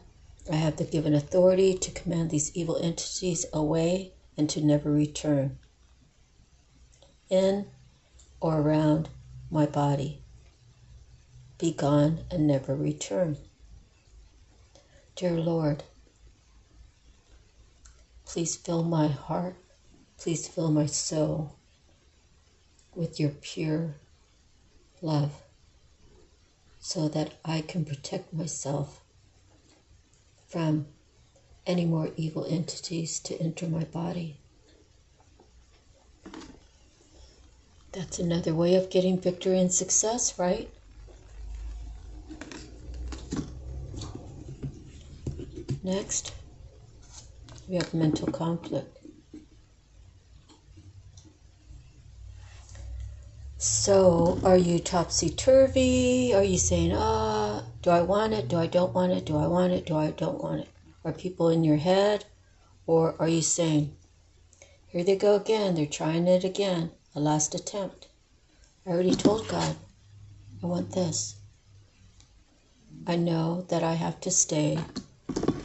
I have the given authority to command these evil entities away and to never return in or around my body. Be gone and never return. Dear Lord, please fill my heart, please fill my soul with your pure love so that I can protect myself from any more evil entities to enter my body. That's another way of getting victory and success, right? Next, we have mental conflict. So, are you topsy-turvy? Are you saying, do I want it? Do I don't want it? Do I want it? Do I don't want it? Are people in your head? Or are you saying, here they go again, they're trying it again, a last attempt. I already told God, I want this. I know that I have to stay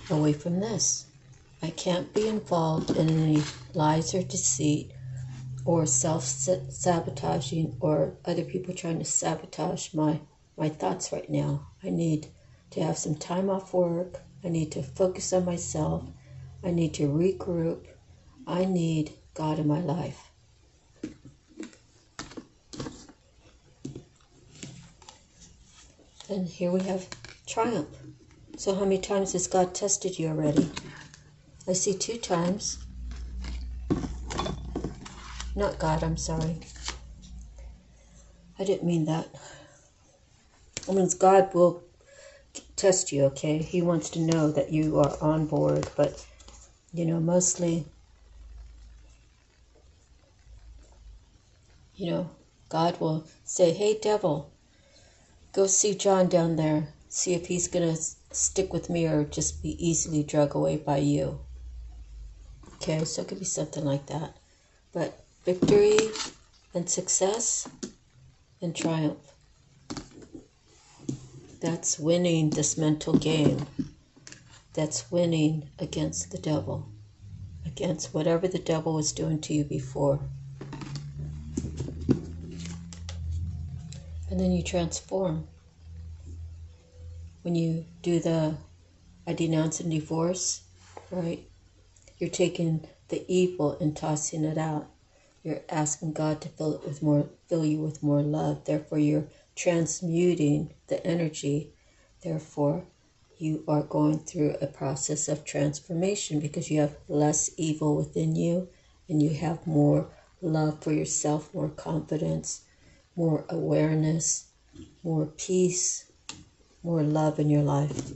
away from this. I can't be involved in any lies or deceit or self-sabotaging or other people trying to sabotage my thoughts right now. I need to have some time off work. I need to focus on myself. I need to regroup. I need God in my life. And here we have triumph. So how many times has God tested you already? I see 2 times. Not God, I'm sorry. I didn't mean that. I mean, God will test you, okay? He wants to know that you are on board, but, mostly God will say, hey, devil, go see John down there. See if he's going to stick with me or just be easily drug away by you. Okay, so it could be something like that. But victory and success and triumph. That's winning this mental game. That's winning against the devil. Against whatever the devil was doing to you before. And then you transform. When you do I denounce and divorce, right? You're taking the evil and tossing it out. You're asking God to fill you with more love. Therefore, you're transmuting the energy. Therefore, you are going through a process of transformation because you have less evil within you and you have more love for yourself, more confidence, more awareness, more peace, more love in your life.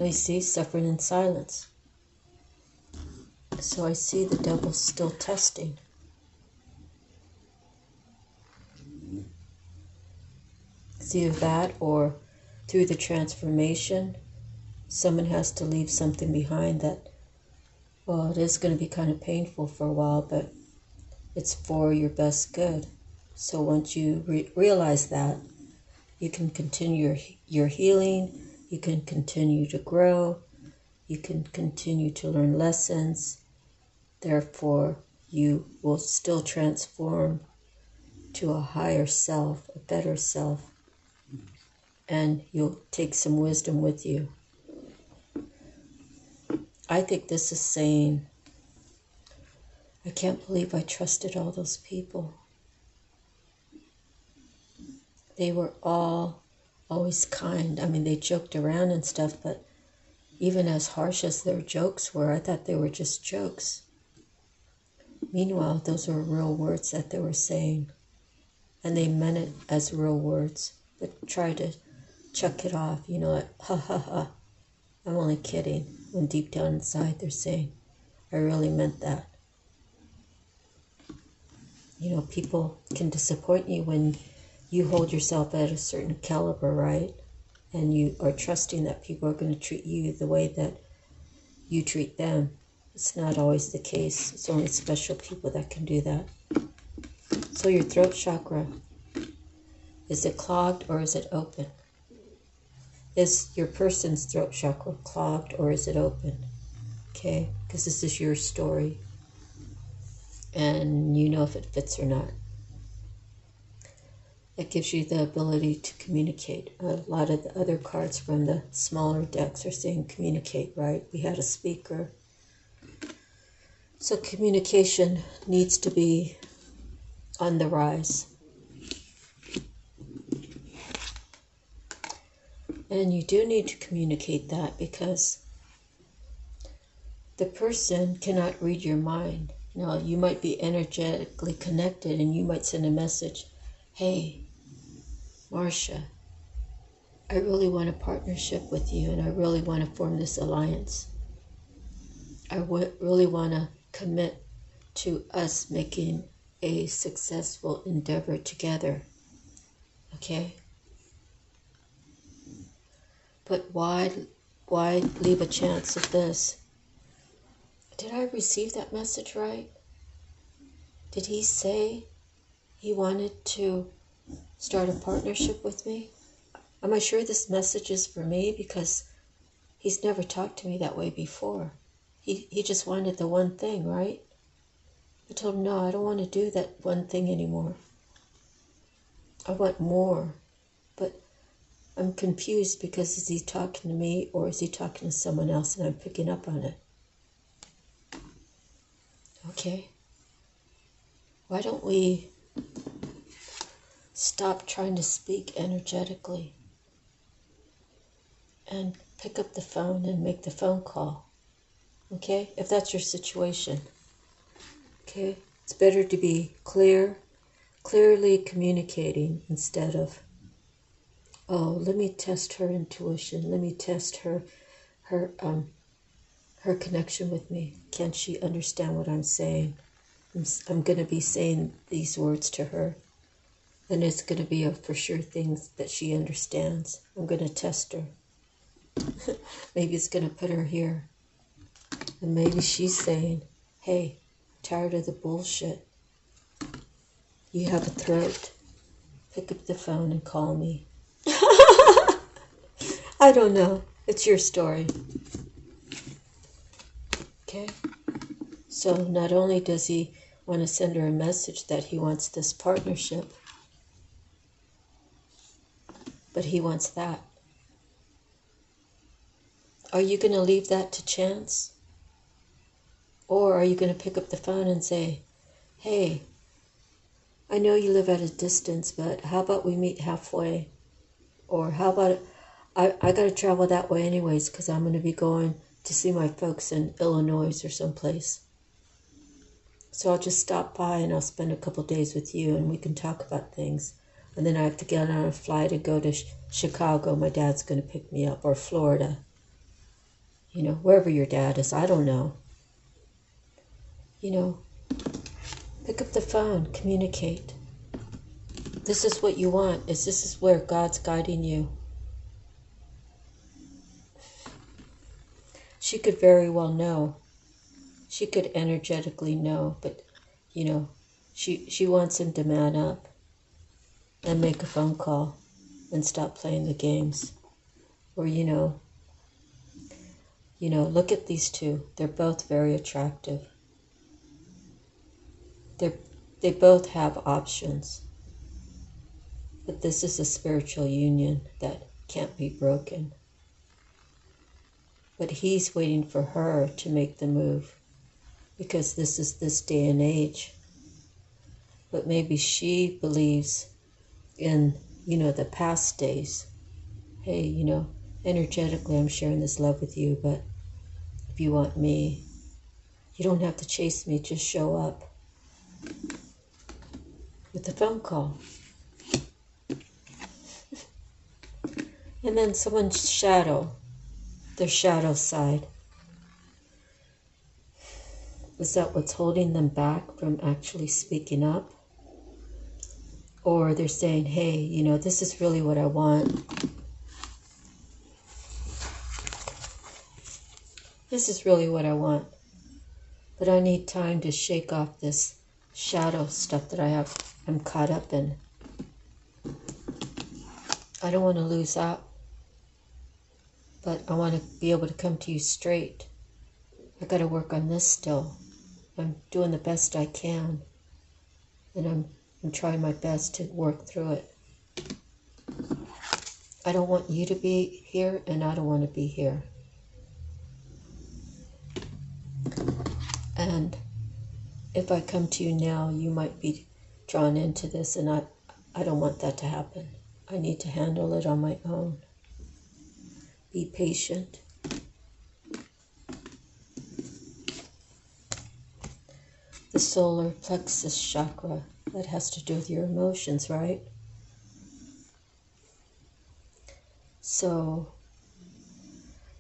I see suffering in silence. So I see the devil still testing. It's either that or through the transformation, someone has to leave something behind that, well, it is going to be kind of painful for a while, but it's for your best good. So once you realize that, you can continue your healing, you can continue to grow, you can continue to learn lessons. Therefore, you will still transform to a higher self, a better self, and you'll take some wisdom with you. I think this is saying, I can't believe I trusted all those people. They were all always kind. I mean, they joked around and stuff, but even as harsh as their jokes were, I thought they were just jokes. Meanwhile, those were real words that they were saying, and they meant it as real words, but try to chuck it off, like, ha ha ha, I'm only kidding, when deep down inside they're saying, I really meant that. People can disappoint you when you hold yourself at a certain caliber, right? And you are trusting that people are going to treat you the way that you treat them. It's not always the case. It's only special people that can do that. So your throat chakra, is it clogged or is it open? Is your person's throat chakra clogged or is it open? Okay, because this is your story. And you know if it fits or not. It gives you the ability to communicate. A lot of the other cards from the smaller decks are saying communicate, right? We had a speaker. So communication needs to be on the rise. And you do need to communicate that because the person cannot read your mind. You might be energetically connected and you might send a message, hey, Marcia, I really want a partnership with you and I really want to form this alliance. I really want to commit to us making a successful endeavor together. Okay? But why leave a chance of this? Did I receive that message right? Did he say he wanted to start a partnership with me? Am I sure this message is for me? Because he's never talked to me that way before. He just wanted the one thing, right? I told him, no, I don't want to do that one thing anymore. I want more. But I'm confused because is he talking to me or is he talking to someone else and I'm picking up on it? Okay. Why don't we stop trying to speak energetically and pick up the phone and make the phone call? Okay? If that's your situation. Okay? It's better to be clearly communicating instead of, oh, let me test her intuition. Let me test her connection with me. Can she understand what I'm saying? I'm going to be saying these words to her. And it's going to be a for sure thing that she understands. I'm going to test her. Maybe it's going to put her here. And maybe she's saying, hey, I'm tired of the bullshit. You have a throat. Pick up the phone and call me. I don't know. It's your story. Okay? So not only does he want to send her a message that he wants this partnership, but he wants that. Are you going to leave that to chance? Or are you going to pick up the phone and say, hey, I know you live at a distance, but how about we meet halfway? Or how about, I got to travel that way anyways because I'm going to be going to see my folks in Illinois or someplace. So I'll just stop by and I'll spend a couple days with you and we can talk about things. And then I have to get on a flight and go to Chicago. My dad's going to pick me up, or Florida. You know, wherever your dad is, I don't know. You know, pick up the phone, communicate. This is what you want. This is where God's guiding you. She could very well know. She could energetically know, but, you know, she wants him to man up and make a phone call and stop playing the games. Or, you know, look at these two. They're both very attractive. They both have options. But this is a spiritual union that can't be broken. But he's waiting for her to make the move because this is this day and age. But maybe she believes in, the past days. Hey, energetically I'm sharing this love with you, but if you want me, you don't have to chase me, just show up with a phone call. And then someone's shadow, their shadow side. Is that what's holding them back from actually speaking up? Or they're saying, hey, this is really what I want. This is really what I want. But I need time to shake off this shadow stuff that I'm caught up in. I don't want to lose out. But I want to be able to come to you straight. I got to work on this still. I'm doing the best I can. And I'm trying my best to work through it. I don't want you to be here, and I don't want to be here. And if I come to you now, you might be drawn into this, and I don't want that to happen. I need to handle it on my own. Be patient. The solar plexus chakra, that has to do with your emotions, right? So,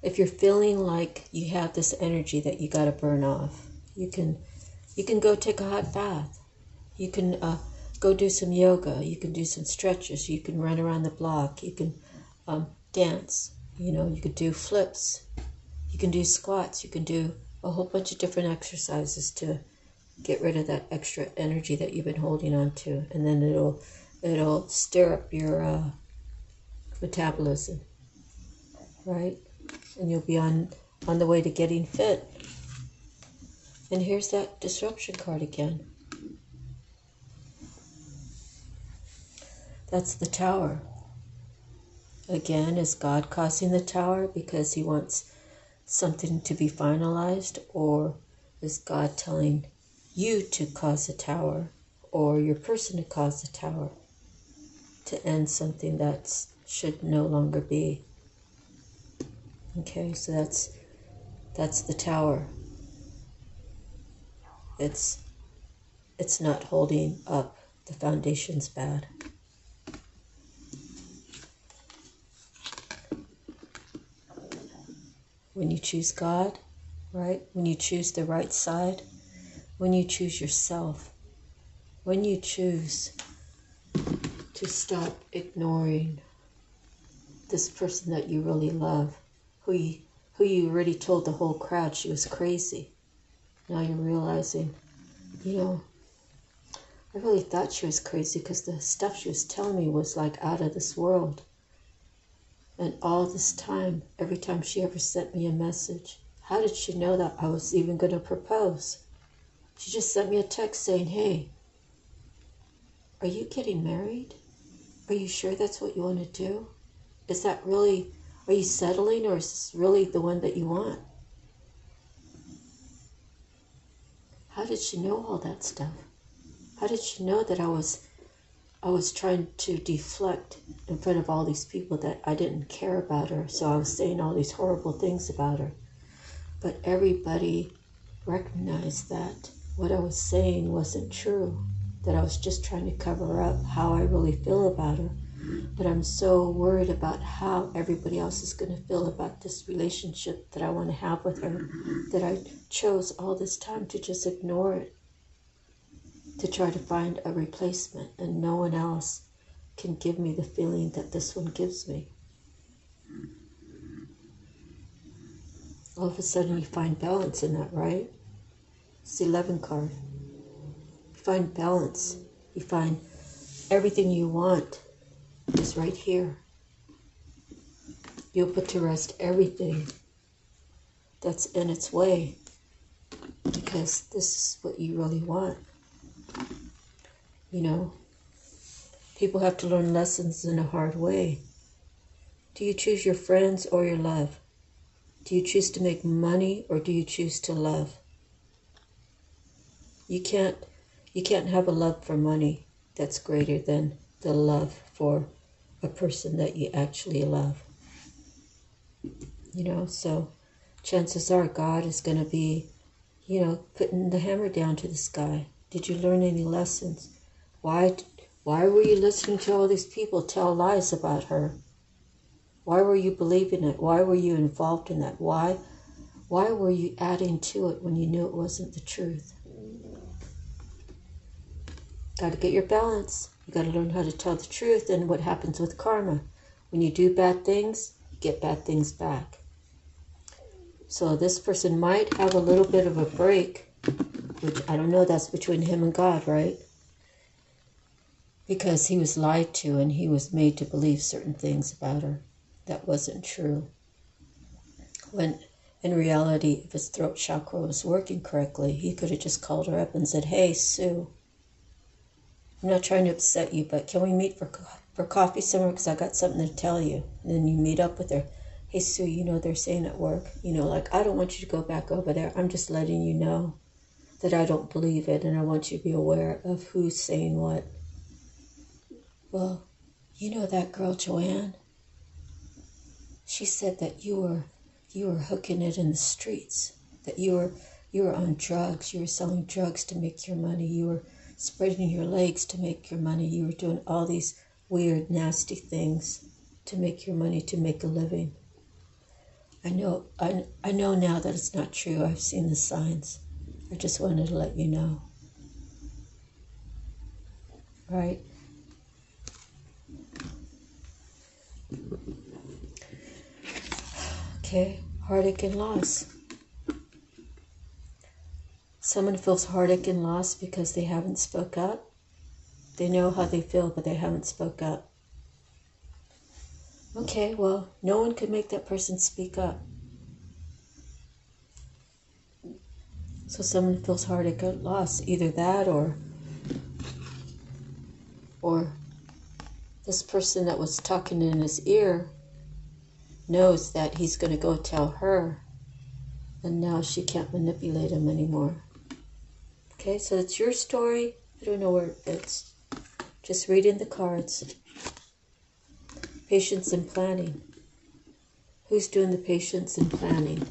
if you're feeling like you have this energy that you got to burn off, you can go take a hot bath. You can go do some yoga. You can do some stretches. You can run around the block. You can dance. You could do flips. You can do squats. You can do a whole bunch of different exercises to get rid of that extra energy that you've been holding on to. And then it'll stir up your metabolism, right? And you'll be on the way to getting fit. And here's that disruption card again. That's the tower. Again, is God causing the tower because he wants something to be finalized? Or is God telling you to cause a tower, or your person to cause a tower to end something that should no longer be? Okay, so that's the tower. It's not holding up. The foundation's bad. When you choose God, right? When you choose the right side, when you choose yourself, when you choose to stop ignoring this person that you really love, who you already told the whole crowd she was crazy. Now you're realizing, I really thought she was crazy because the stuff she was telling me was like out of this world. And all this time, every time she ever sent me a message, how did she know that I was even going to propose? She just sent me a text saying, hey, are you getting married? Are you sure that's what you want to do? Is that really, are you settling, or is this really the one that you want? How did she know all that stuff? How did she know that I was trying to deflect in front of all these people that I didn't care about her, so I was saying all these horrible things about her? But everybody recognized that what I was saying wasn't true, that I was just trying to cover up how I really feel about her. But I'm so worried about how everybody else is going to feel about this relationship that I want to have with her, that I chose all this time to just ignore it, to try to find a replacement, and no one else can give me the feeling that this one gives me. All of a sudden you find balance in that, right? It's the 11 card. You find balance. You find everything you want is right here. You'll put to rest everything that's in its way, because this is what you really want. People have to learn lessons in a hard way. Do you choose your friends or your love? Do you choose to make money, or do you choose to love? You can't have a love for money that's greater than the love for a person that you actually love. So chances are God is going to be, putting the hammer down to this guy. Did you learn any lessons? Why were you listening to all these people tell lies about her? Why were you believing it? Why were you involved in that? Why were you adding to it when you knew it wasn't the truth? Got to get your balance. You got to learn how to tell the truth. And what happens with karma? When you do bad things, you get bad things back. So this person might have a little bit of a break, which I don't know, that's between him and God, right? Because he was lied to and he was made to believe certain things about her that wasn't true. When in reality, if his throat chakra was working correctly, he could have just called her up and said, hey, Sue, I'm not trying to upset you, but can we meet for coffee somewhere, because I got something to tell you? And then you meet up with her. Hey, Sue, they're saying at work, I don't want you to go back over there. I'm just letting you know that I don't believe it, and I want you to be aware of who's saying what. Well, that girl, Joanne, she said that you were hooking it in the streets, that you were on drugs, you were selling drugs to make your money, you were spreading your legs to make your money, you were doing all these weird, nasty things to make your money, to make a living. I know now that it's not true. I've seen the signs. I just wanted to let you know. Right? Okay, heartache and loss. Someone feels heartache and loss because they haven't spoke up. They know how they feel, but they haven't spoke up. Okay, well, no one could make that person speak up. So someone feels heartache and loss, either that or this person that was talking in his ear knows that he's going to go tell her, and now she can't manipulate him anymore. Okay, so it's your story. I don't know where it fits. Just reading the cards. Patience and planning. Who's doing the patience and planning?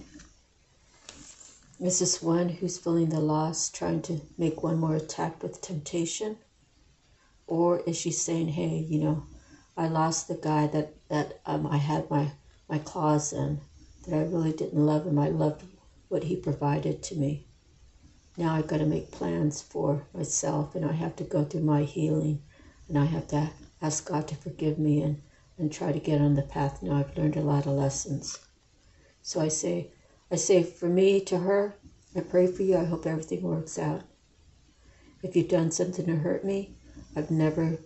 Is this one who's feeling the loss, trying to make one more attack with temptation? Or is she saying, hey, I lost the guy that I had my claws in, that I really didn't love him. I loved what he provided to me. now I've got to make plans for myself, and I have to go through my healing, and I have to ask God to forgive me and try to get on the path. Now I've learned a lot of lessons. So I say for me to her, I pray for you. I hope everything works out. If you've done something to hurt me, I've never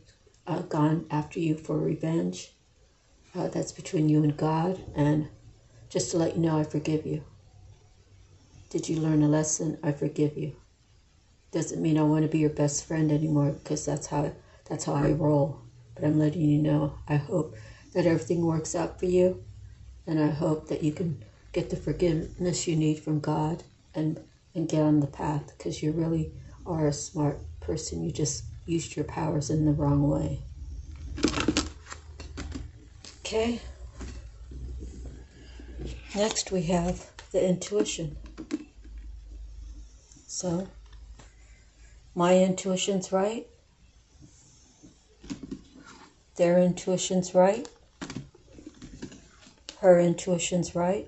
gone after you for revenge. That's between you and God. And just to let you know, I forgive you. Did you learn a lesson? I forgive you. Doesn't mean I want to be your best friend anymore, because that's how I roll. But I'm letting you know, I hope that everything works out for you. And I hope that you can get the forgiveness you need from God and get on the path, because you really are a smart person. You just used your powers in the wrong way. Okay. Next we have the intuition. So, my intuition's right. Their intuition's right. Her intuition's right.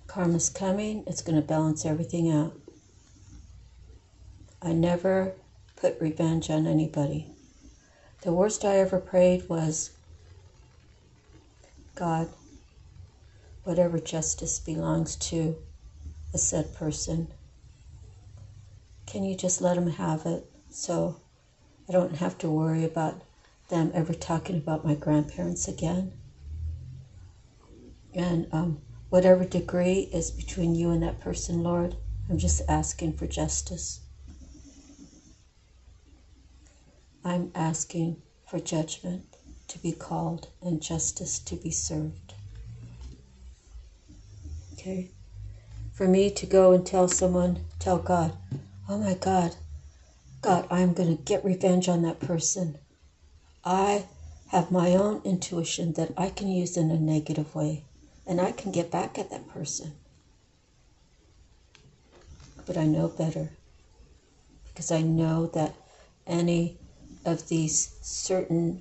Karma's coming. It's going to balance everything out. I never put revenge on anybody. The worst I ever prayed was, God, whatever justice belongs to a said person, can you just let them have it, so I don't have to worry about them ever talking about my grandparents again? And whatever degree is between you and that person, Lord, I'm just asking for justice. I'm asking for judgment to be called and justice to be served. Okay? For me to go and tell God, oh my God, I'm going to get revenge on that person. I have my own intuition that I can use in a negative way, and I can get back at that person. But I know better, because I know that any of these certain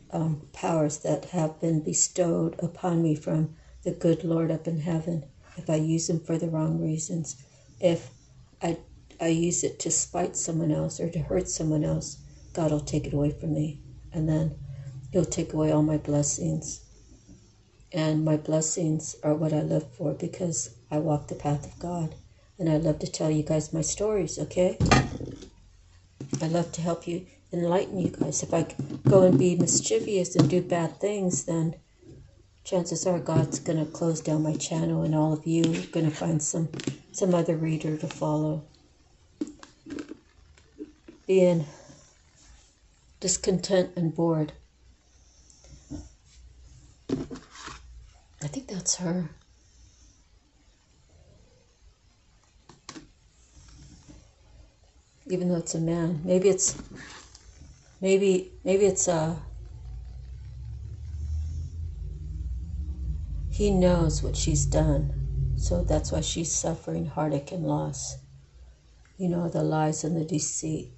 powers that have been bestowed upon me from the good Lord up in heaven, if I use them for the wrong reasons, if I use it to spite someone else or to hurt someone else, God will take it away from me. And then He'll take away all my blessings. And my blessings are what I live for, because I walk the path of God. And I love to tell you guys my stories, okay? I love to help you, enlighten you guys. If I go and be mischievous and do bad things, then chances are God's going to close down my channel, and all of you are going to find some other reader to follow. Being discontent and bored. I think that's her. Even though it's a man. Maybe it's he knows what she's done. So that's why she's suffering heartache and loss. You know, the lies and the deceit.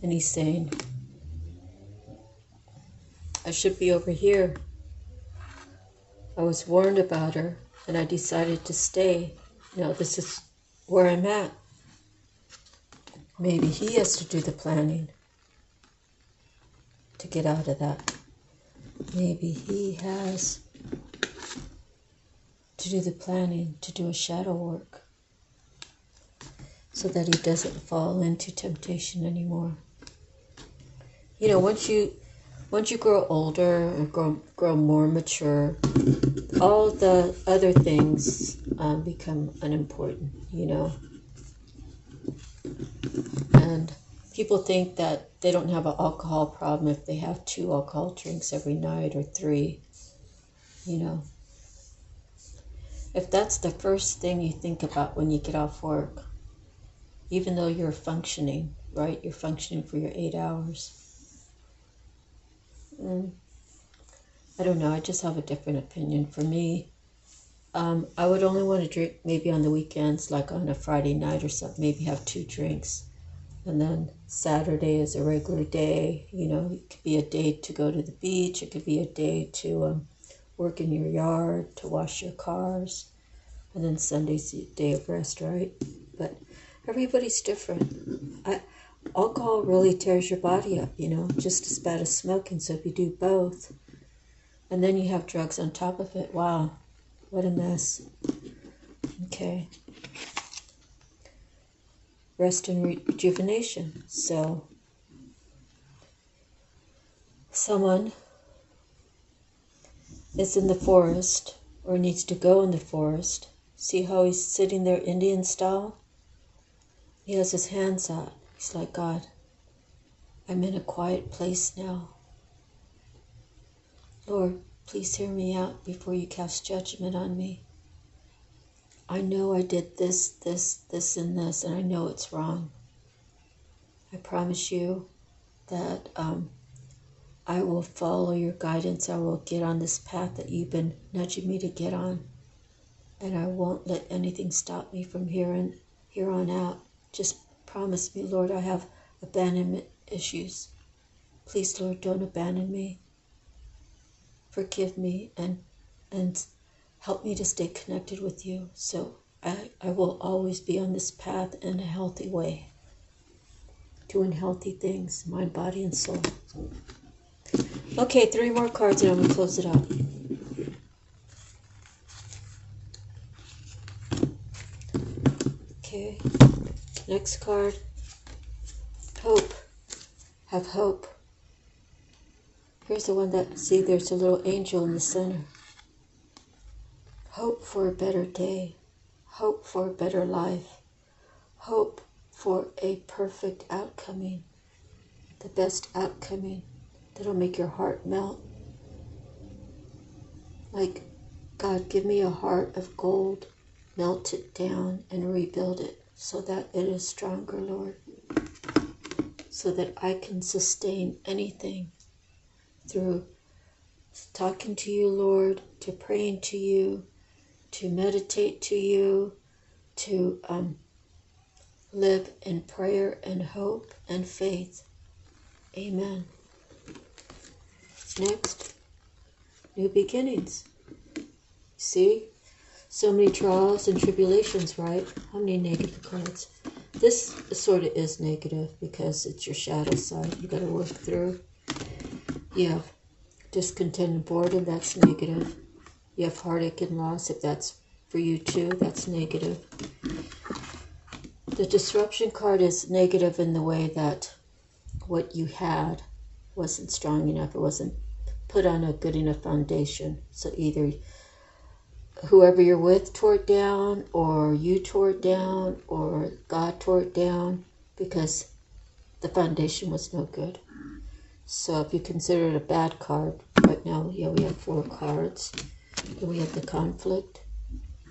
And he's saying, I should be over here. I was warned about her, and I decided to stay. Now this is where I'm at. Maybe he has to do the planning to get out of that. Maybe he has to do the planning, to do a shadow work, so that he doesn't fall into temptation anymore. You know, once you grow older or grow more mature, all the other things become unimportant, you know. And people think that they don't have an alcohol problem if they have 2 alcohol drinks every night or 3, you know. If that's the first thing you think about when you get off work, even though you're functioning, right? You're functioning for your 8 hours. I don't know. I just have a different opinion. For me, I would only want to drink maybe on the weekends, like on a Friday night or something, maybe have 2 drinks. And then Saturday is a regular day. You know, it could be a day to go to the beach. It could be a day to work in your yard, to wash your cars, And then Sunday's the day of rest, right? But everybody's different. Alcohol really tears your body up, just as bad as smoking. So if you do both, and then you have drugs on top of it, wow, what a mess. Okay. Rest and rejuvenation. So someone is in the forest or needs to go in the forest. See how he's sitting there Indian style? He has his hands out. He's like, God, I'm in a quiet place now. Lord, please hear me out before you cast judgment on me. I know I did this, and this, and I know it's wrong. I promise you that I will follow your guidance. I will get on this path that you've been nudging me to get on. And I won't let anything stop me from here on out. Just promise me, Lord, I have abandonment issues. Please, Lord, don't abandon me. Forgive me and help me to stay connected with you. So I will always be on this path in a healthy way. Doing healthy things, mind, body, and soul. Okay, 3 more cards and I'm going to close it out. Okay, next card. Hope. Have hope. Here's the one that, see, there's a little angel in the center. Hope for a better day. Hope for a better life. Hope for a perfect outcoming. The best outcoming that'll make your heart melt. Like, God, give me a heart of gold. Melt it down and rebuild it so that it is stronger, Lord. So that I can sustain anything through talking to you, Lord, to praying to you, to meditate to you, to live in prayer and hope and faith. Amen. Next, new beginnings. See? So many trials and tribulations, right? How many negative cards? This sort of is negative because it's your shadow side. You got to work through. You have discontent and boredom. That's negative. You have heartache and loss. If that's for you too, that's negative. The disruption card is negative in the way that what you had wasn't strong enough. It wasn't put on a good enough foundation. So either whoever you're with tore it down, or you tore it down, or God tore it down because the foundation was no good. So if you consider it a bad card, right now, yeah, we have 4 cards. Then we have the conflict.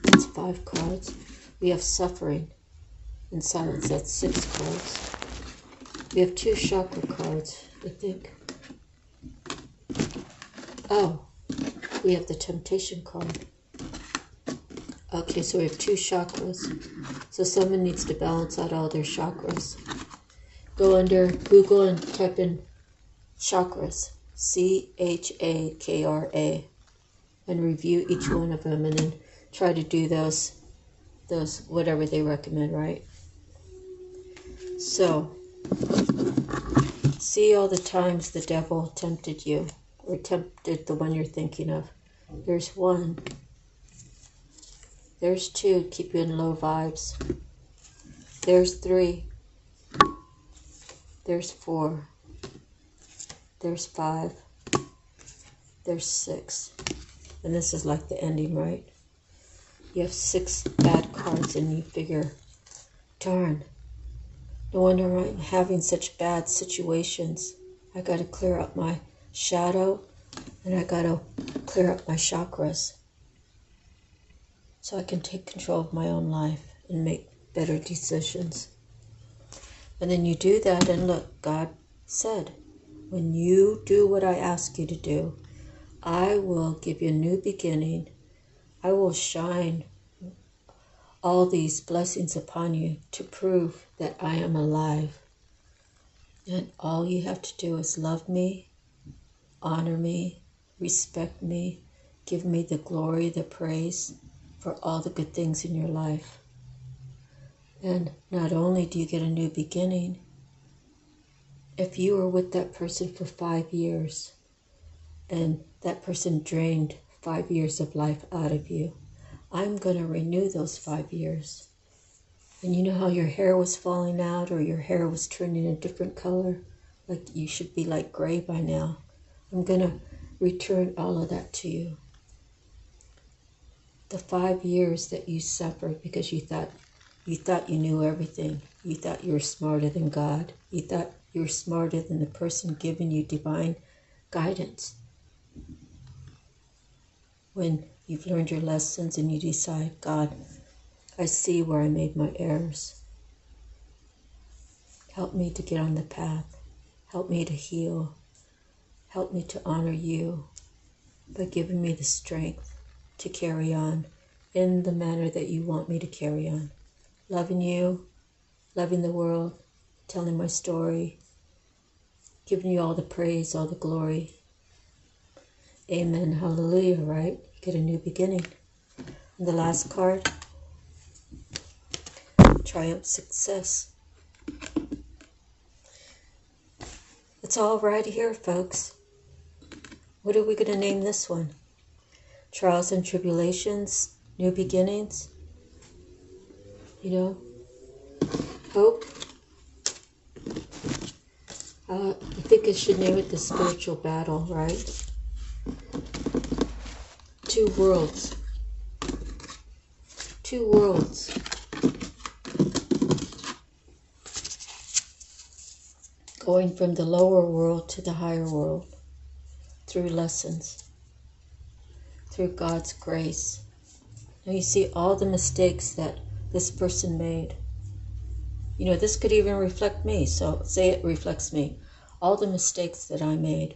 That's 5 cards. We have suffering and silence. That's 6 cards. We have 2 chakra cards, I think. Oh, we have the temptation card. Okay, so we have 2 chakras. So someone needs to balance out all their chakras. Go under Google and type in chakras, CHAKRA, and review each one of them, and then try to do those whatever they recommend, right? So, see all the times the devil tempted you, or tempted the one you're thinking of. There's 1. There's 2, keep you in low vibes. There's 3. There's 4. There's 5. There's 6. And this is like the ending, right? You have 6 bad cards and you figure, darn, no wonder I'm having such bad situations. I got to clear up my shadow and I got to clear up my chakras so I can take control of my own life and make better decisions. And then you do that, and look, God said, when you do what I ask you to do, I will give you a new beginning. I will shine all these blessings upon you to prove that I am alive. And all you have to do is love me, honor me, respect me, give me the glory, the praise for all the good things in your life. And not only do you get a new beginning, if you were with that person for 5 years and that person drained 5 years of life out of you, I'm going to renew those 5 years. And you know how your hair was falling out or your hair was turning a different color? Like you should be like gray by now. I'm going to return all of that to you. The 5 years that you suffered because you thought you knew everything. You thought you were smarter than God. You thought you were smarter than the person giving you divine guidance. When you've learned your lessons and you decide, God, I see where I made my errors. Help me to get on the path. Help me to heal. Help me to honor you by giving me the strength to carry on in the manner that you want me to carry on. Loving you, loving the world, telling my story, giving you all the praise, all the glory. Amen. Hallelujah, right? You get a new beginning. And the last card, triumph, success. It's all right here, folks. What are we going to name this one? Trials and tribulations, new beginnings. You know, hope. I think I should name it the spiritual battle, right? Two worlds. Two worlds. Going from the lower world to the higher world through lessons, through God's grace. Now you see all the mistakes that this person made. You know, this could even reflect me, so say it reflects me. All the mistakes that I made.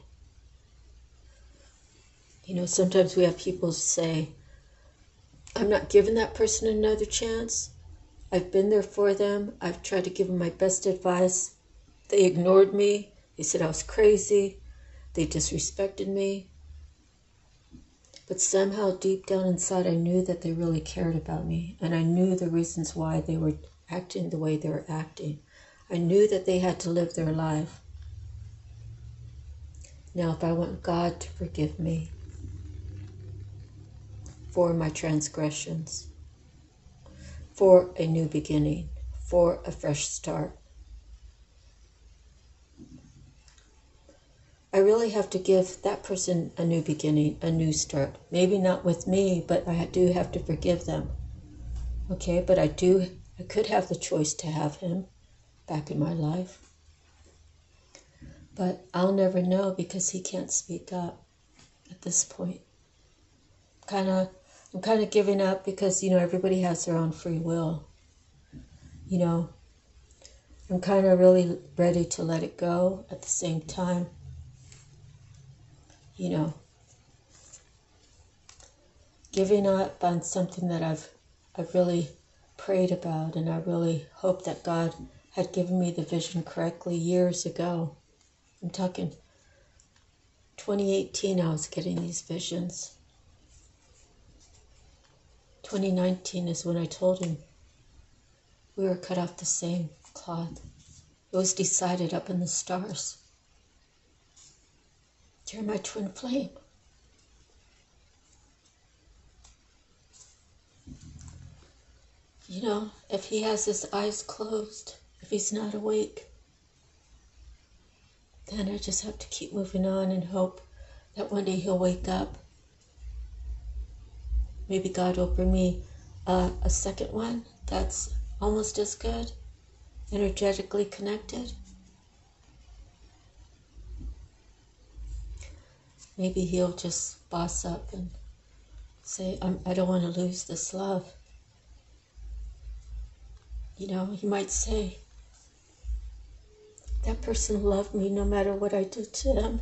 You know, sometimes we have people say, I'm not giving that person another chance. I've been there for them. I've tried to give them my best advice. They ignored me. They said I was crazy. They disrespected me. But somehow deep down inside, I knew that they really cared about me. And I knew the reasons why they were acting the way they were acting. I knew that they had to live their life. Now, if I want God to forgive me for my transgressions, for a new beginning, for a fresh start, I really have to give that person a new beginning, a new start. Maybe not with me, but I do have to forgive them. Okay, but I could have the choice to have him back in my life. But I'll never know because he can't speak up at this point. I'm kind of giving up because, you know, everybody has their own free will. You know, I'm kind of really ready to let it go at the same time. You know, giving up on something that I've really prayed about, and I really hope that God had given me the vision correctly years ago. I'm talking 2018 I was getting these visions. 2019 is when I told him we were cut off the same cloth. It was decided up in the stars. You're my twin flame. You know, if he has his eyes closed, if he's not awake, then I just have to keep moving on and hope that one day he'll wake up. Maybe God will bring me a second one that's almost as good, energetically connected. Maybe he'll just boss up and say, I don't want to lose this love. You know, he might say, that person loved me no matter what I did to them.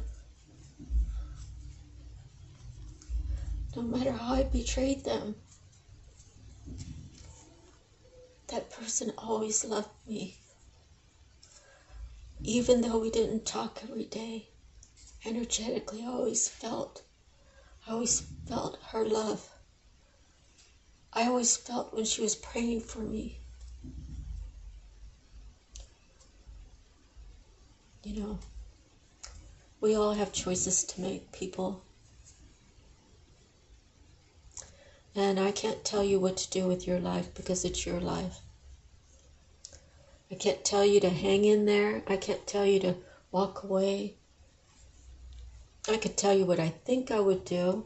No matter how I betrayed them. That person always loved me. Even though we didn't talk every day, energetically I always felt her love. I always felt when she was praying for me, you know, we all have choices to make, people. And I can't tell you what to do with your life because it's your life. I can't tell you to hang in there. I can't tell you to walk away. I could tell you what I think I would do,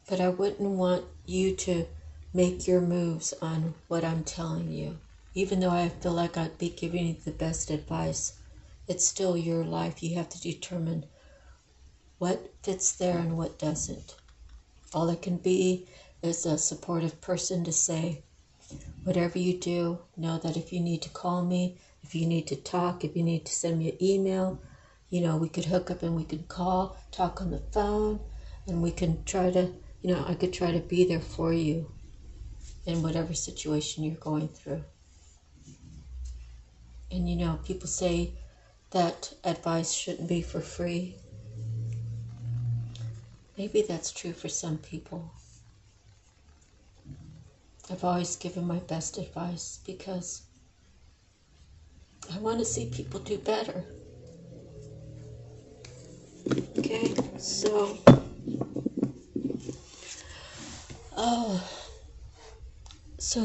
but I wouldn't want you to make your moves on what I'm telling you. Even though I feel like I'd be giving you the best advice, it's still your life. You have to determine what fits there and what doesn't. All it can be is a supportive person to say, whatever you do, know that if you need to call me, if you need to talk, if you need to send me an email, you know, we could hook up and we could call, talk on the phone, and we can try to, you know, I could try to be there for you in whatever situation you're going through. And you know, people say that advice shouldn't be for free. Maybe that's true for some people. I've always given my best advice because I want to see people do better. Okay, so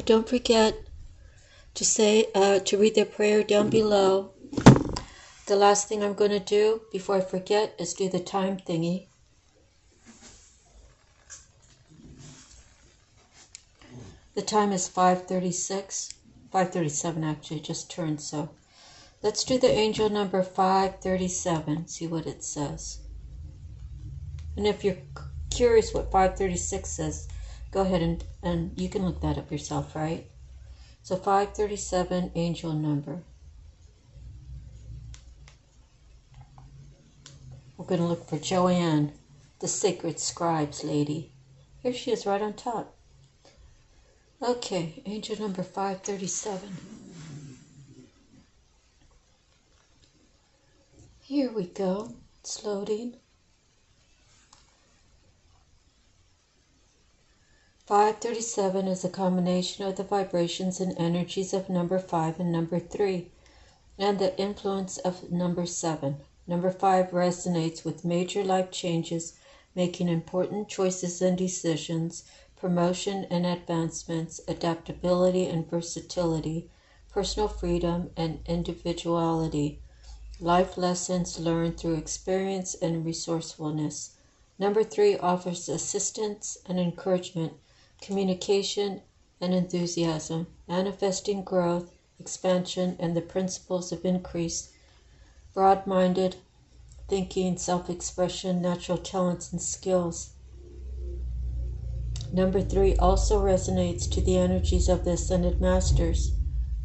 don't forget to say to read their prayer down below. The last thing I'm going to do before I forget is do the time thingy. The time is 5:36, 5:37 actually, just turned, so let's do the angel number 537, see what it says. And if you're curious what 536 says, go ahead and you can look that up yourself, right? So 537, angel number. We're going to look for Joanne, the sacred scribes lady. Here she is right on top. Okay, angel number 537. Here we go. It's loading. 537 is a combination of the vibrations and energies of number 5 and number 3, and the influence of number 7. Number 5 resonates with major life changes, making important choices and decisions, promotion and advancements, adaptability and versatility, personal freedom and individuality, life lessons learned through experience and resourcefulness. Number 3 offers assistance and encouragement, communication and enthusiasm, manifesting growth, expansion, and the principles of increase, broad-minded thinking, self-expression, natural talents, and skills. Number 3 also resonates to the energies of the Ascended Masters.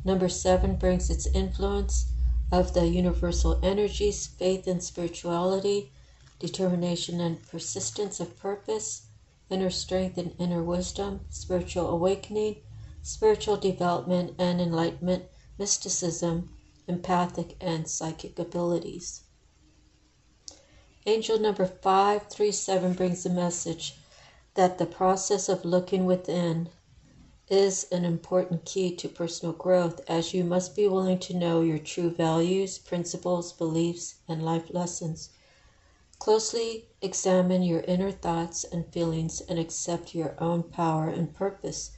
Number 7 brings its influence of the universal energies, faith and spirituality, determination and persistence of purpose, inner strength and inner wisdom, spiritual awakening, spiritual development and enlightenment, mysticism, empathic and psychic abilities. Angel number 537 brings the message that the process of looking within is an important key to personal growth, as you must be willing to know your true values, principles, beliefs, and life lessons. Closely examine your inner thoughts and feelings and accept your own power and purpose.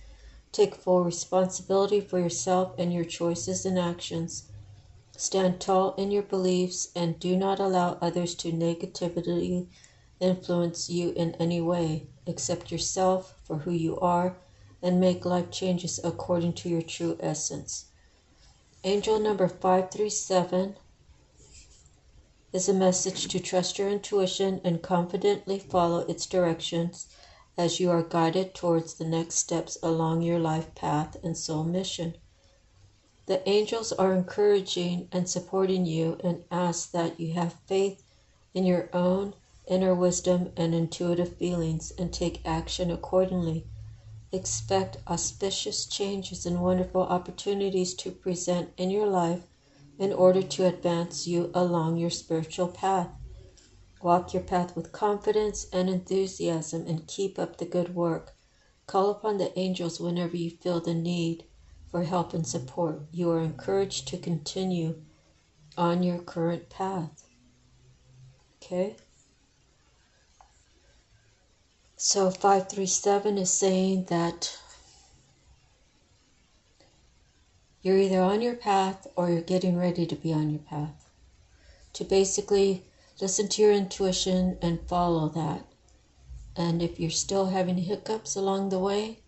Take full responsibility for yourself and your choices and actions. Stand tall in your beliefs and do not allow others to negatively influence you in any way. Accept yourself for who you are and make life changes according to your true essence. Angel number 537 is a message to trust your intuition and confidently follow its directions as you are guided towards the next steps along your life path and soul mission. The angels are encouraging and supporting you and ask that you have faith in your own inner wisdom and intuitive feelings and take action accordingly. Expect auspicious changes and wonderful opportunities to present in your life in order to advance you along your spiritual path. Walk your path with confidence and enthusiasm and keep up the good work. Call upon the angels whenever you feel the need for help and support. You are encouraged to continue on your current path. Okay? So 537 is saying that you're either on your path or you're getting ready to be on your path. To basically listen to your intuition and follow that. And if you're still having hiccups along the way,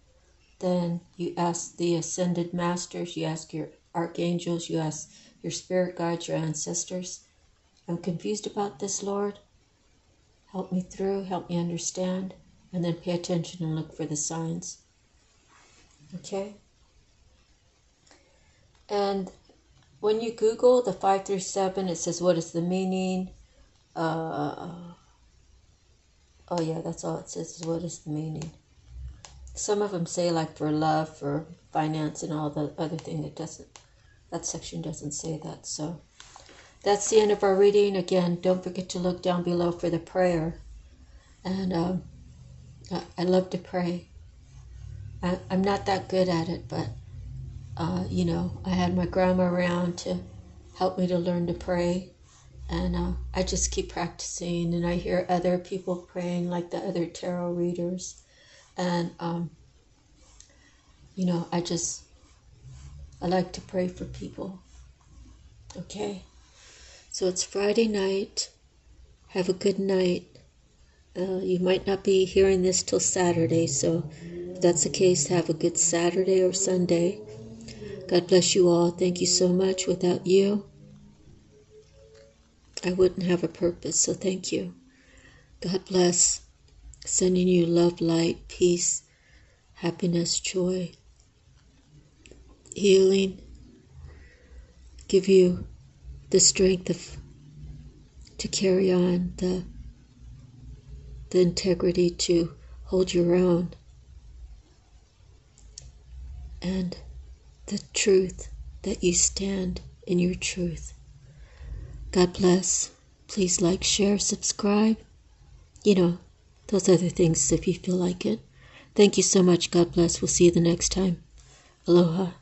then you ask the ascended masters, you ask your archangels, you ask your spirit guides, your ancestors. I'm confused about this, Lord. Help me through, help me understand, and then pay attention and look for the signs. Okay? And when you Google the 537, it says, what is the meaning? Oh yeah, that's all it says, is what is the meaning. Some of them say like for love, for finance, and all the other thing. That section doesn't say that. So that's the end of our reading. Again, don't forget to look down below for the prayer. And I love to pray. I'm not that good at it, but I had my grandma around to help me to learn to pray. And I just keep practicing, and I hear other people praying, like the other tarot readers. And, I like to pray for people. Okay? So it's Friday night. Have a good night. You might not be hearing this till Saturday, so if that's the case, have a good Saturday or Sunday. God bless you all. Thank you so much. Without you, I wouldn't have a purpose, so thank you. God bless. Sending you love, light, peace, happiness, joy, healing. Give you the strength to carry on, the integrity to hold your own, and the truth that you stand in your truth. God bless. Please like, share, subscribe. Those other things if you feel like it. Thank you so much. God bless. We'll see you the next time. Aloha.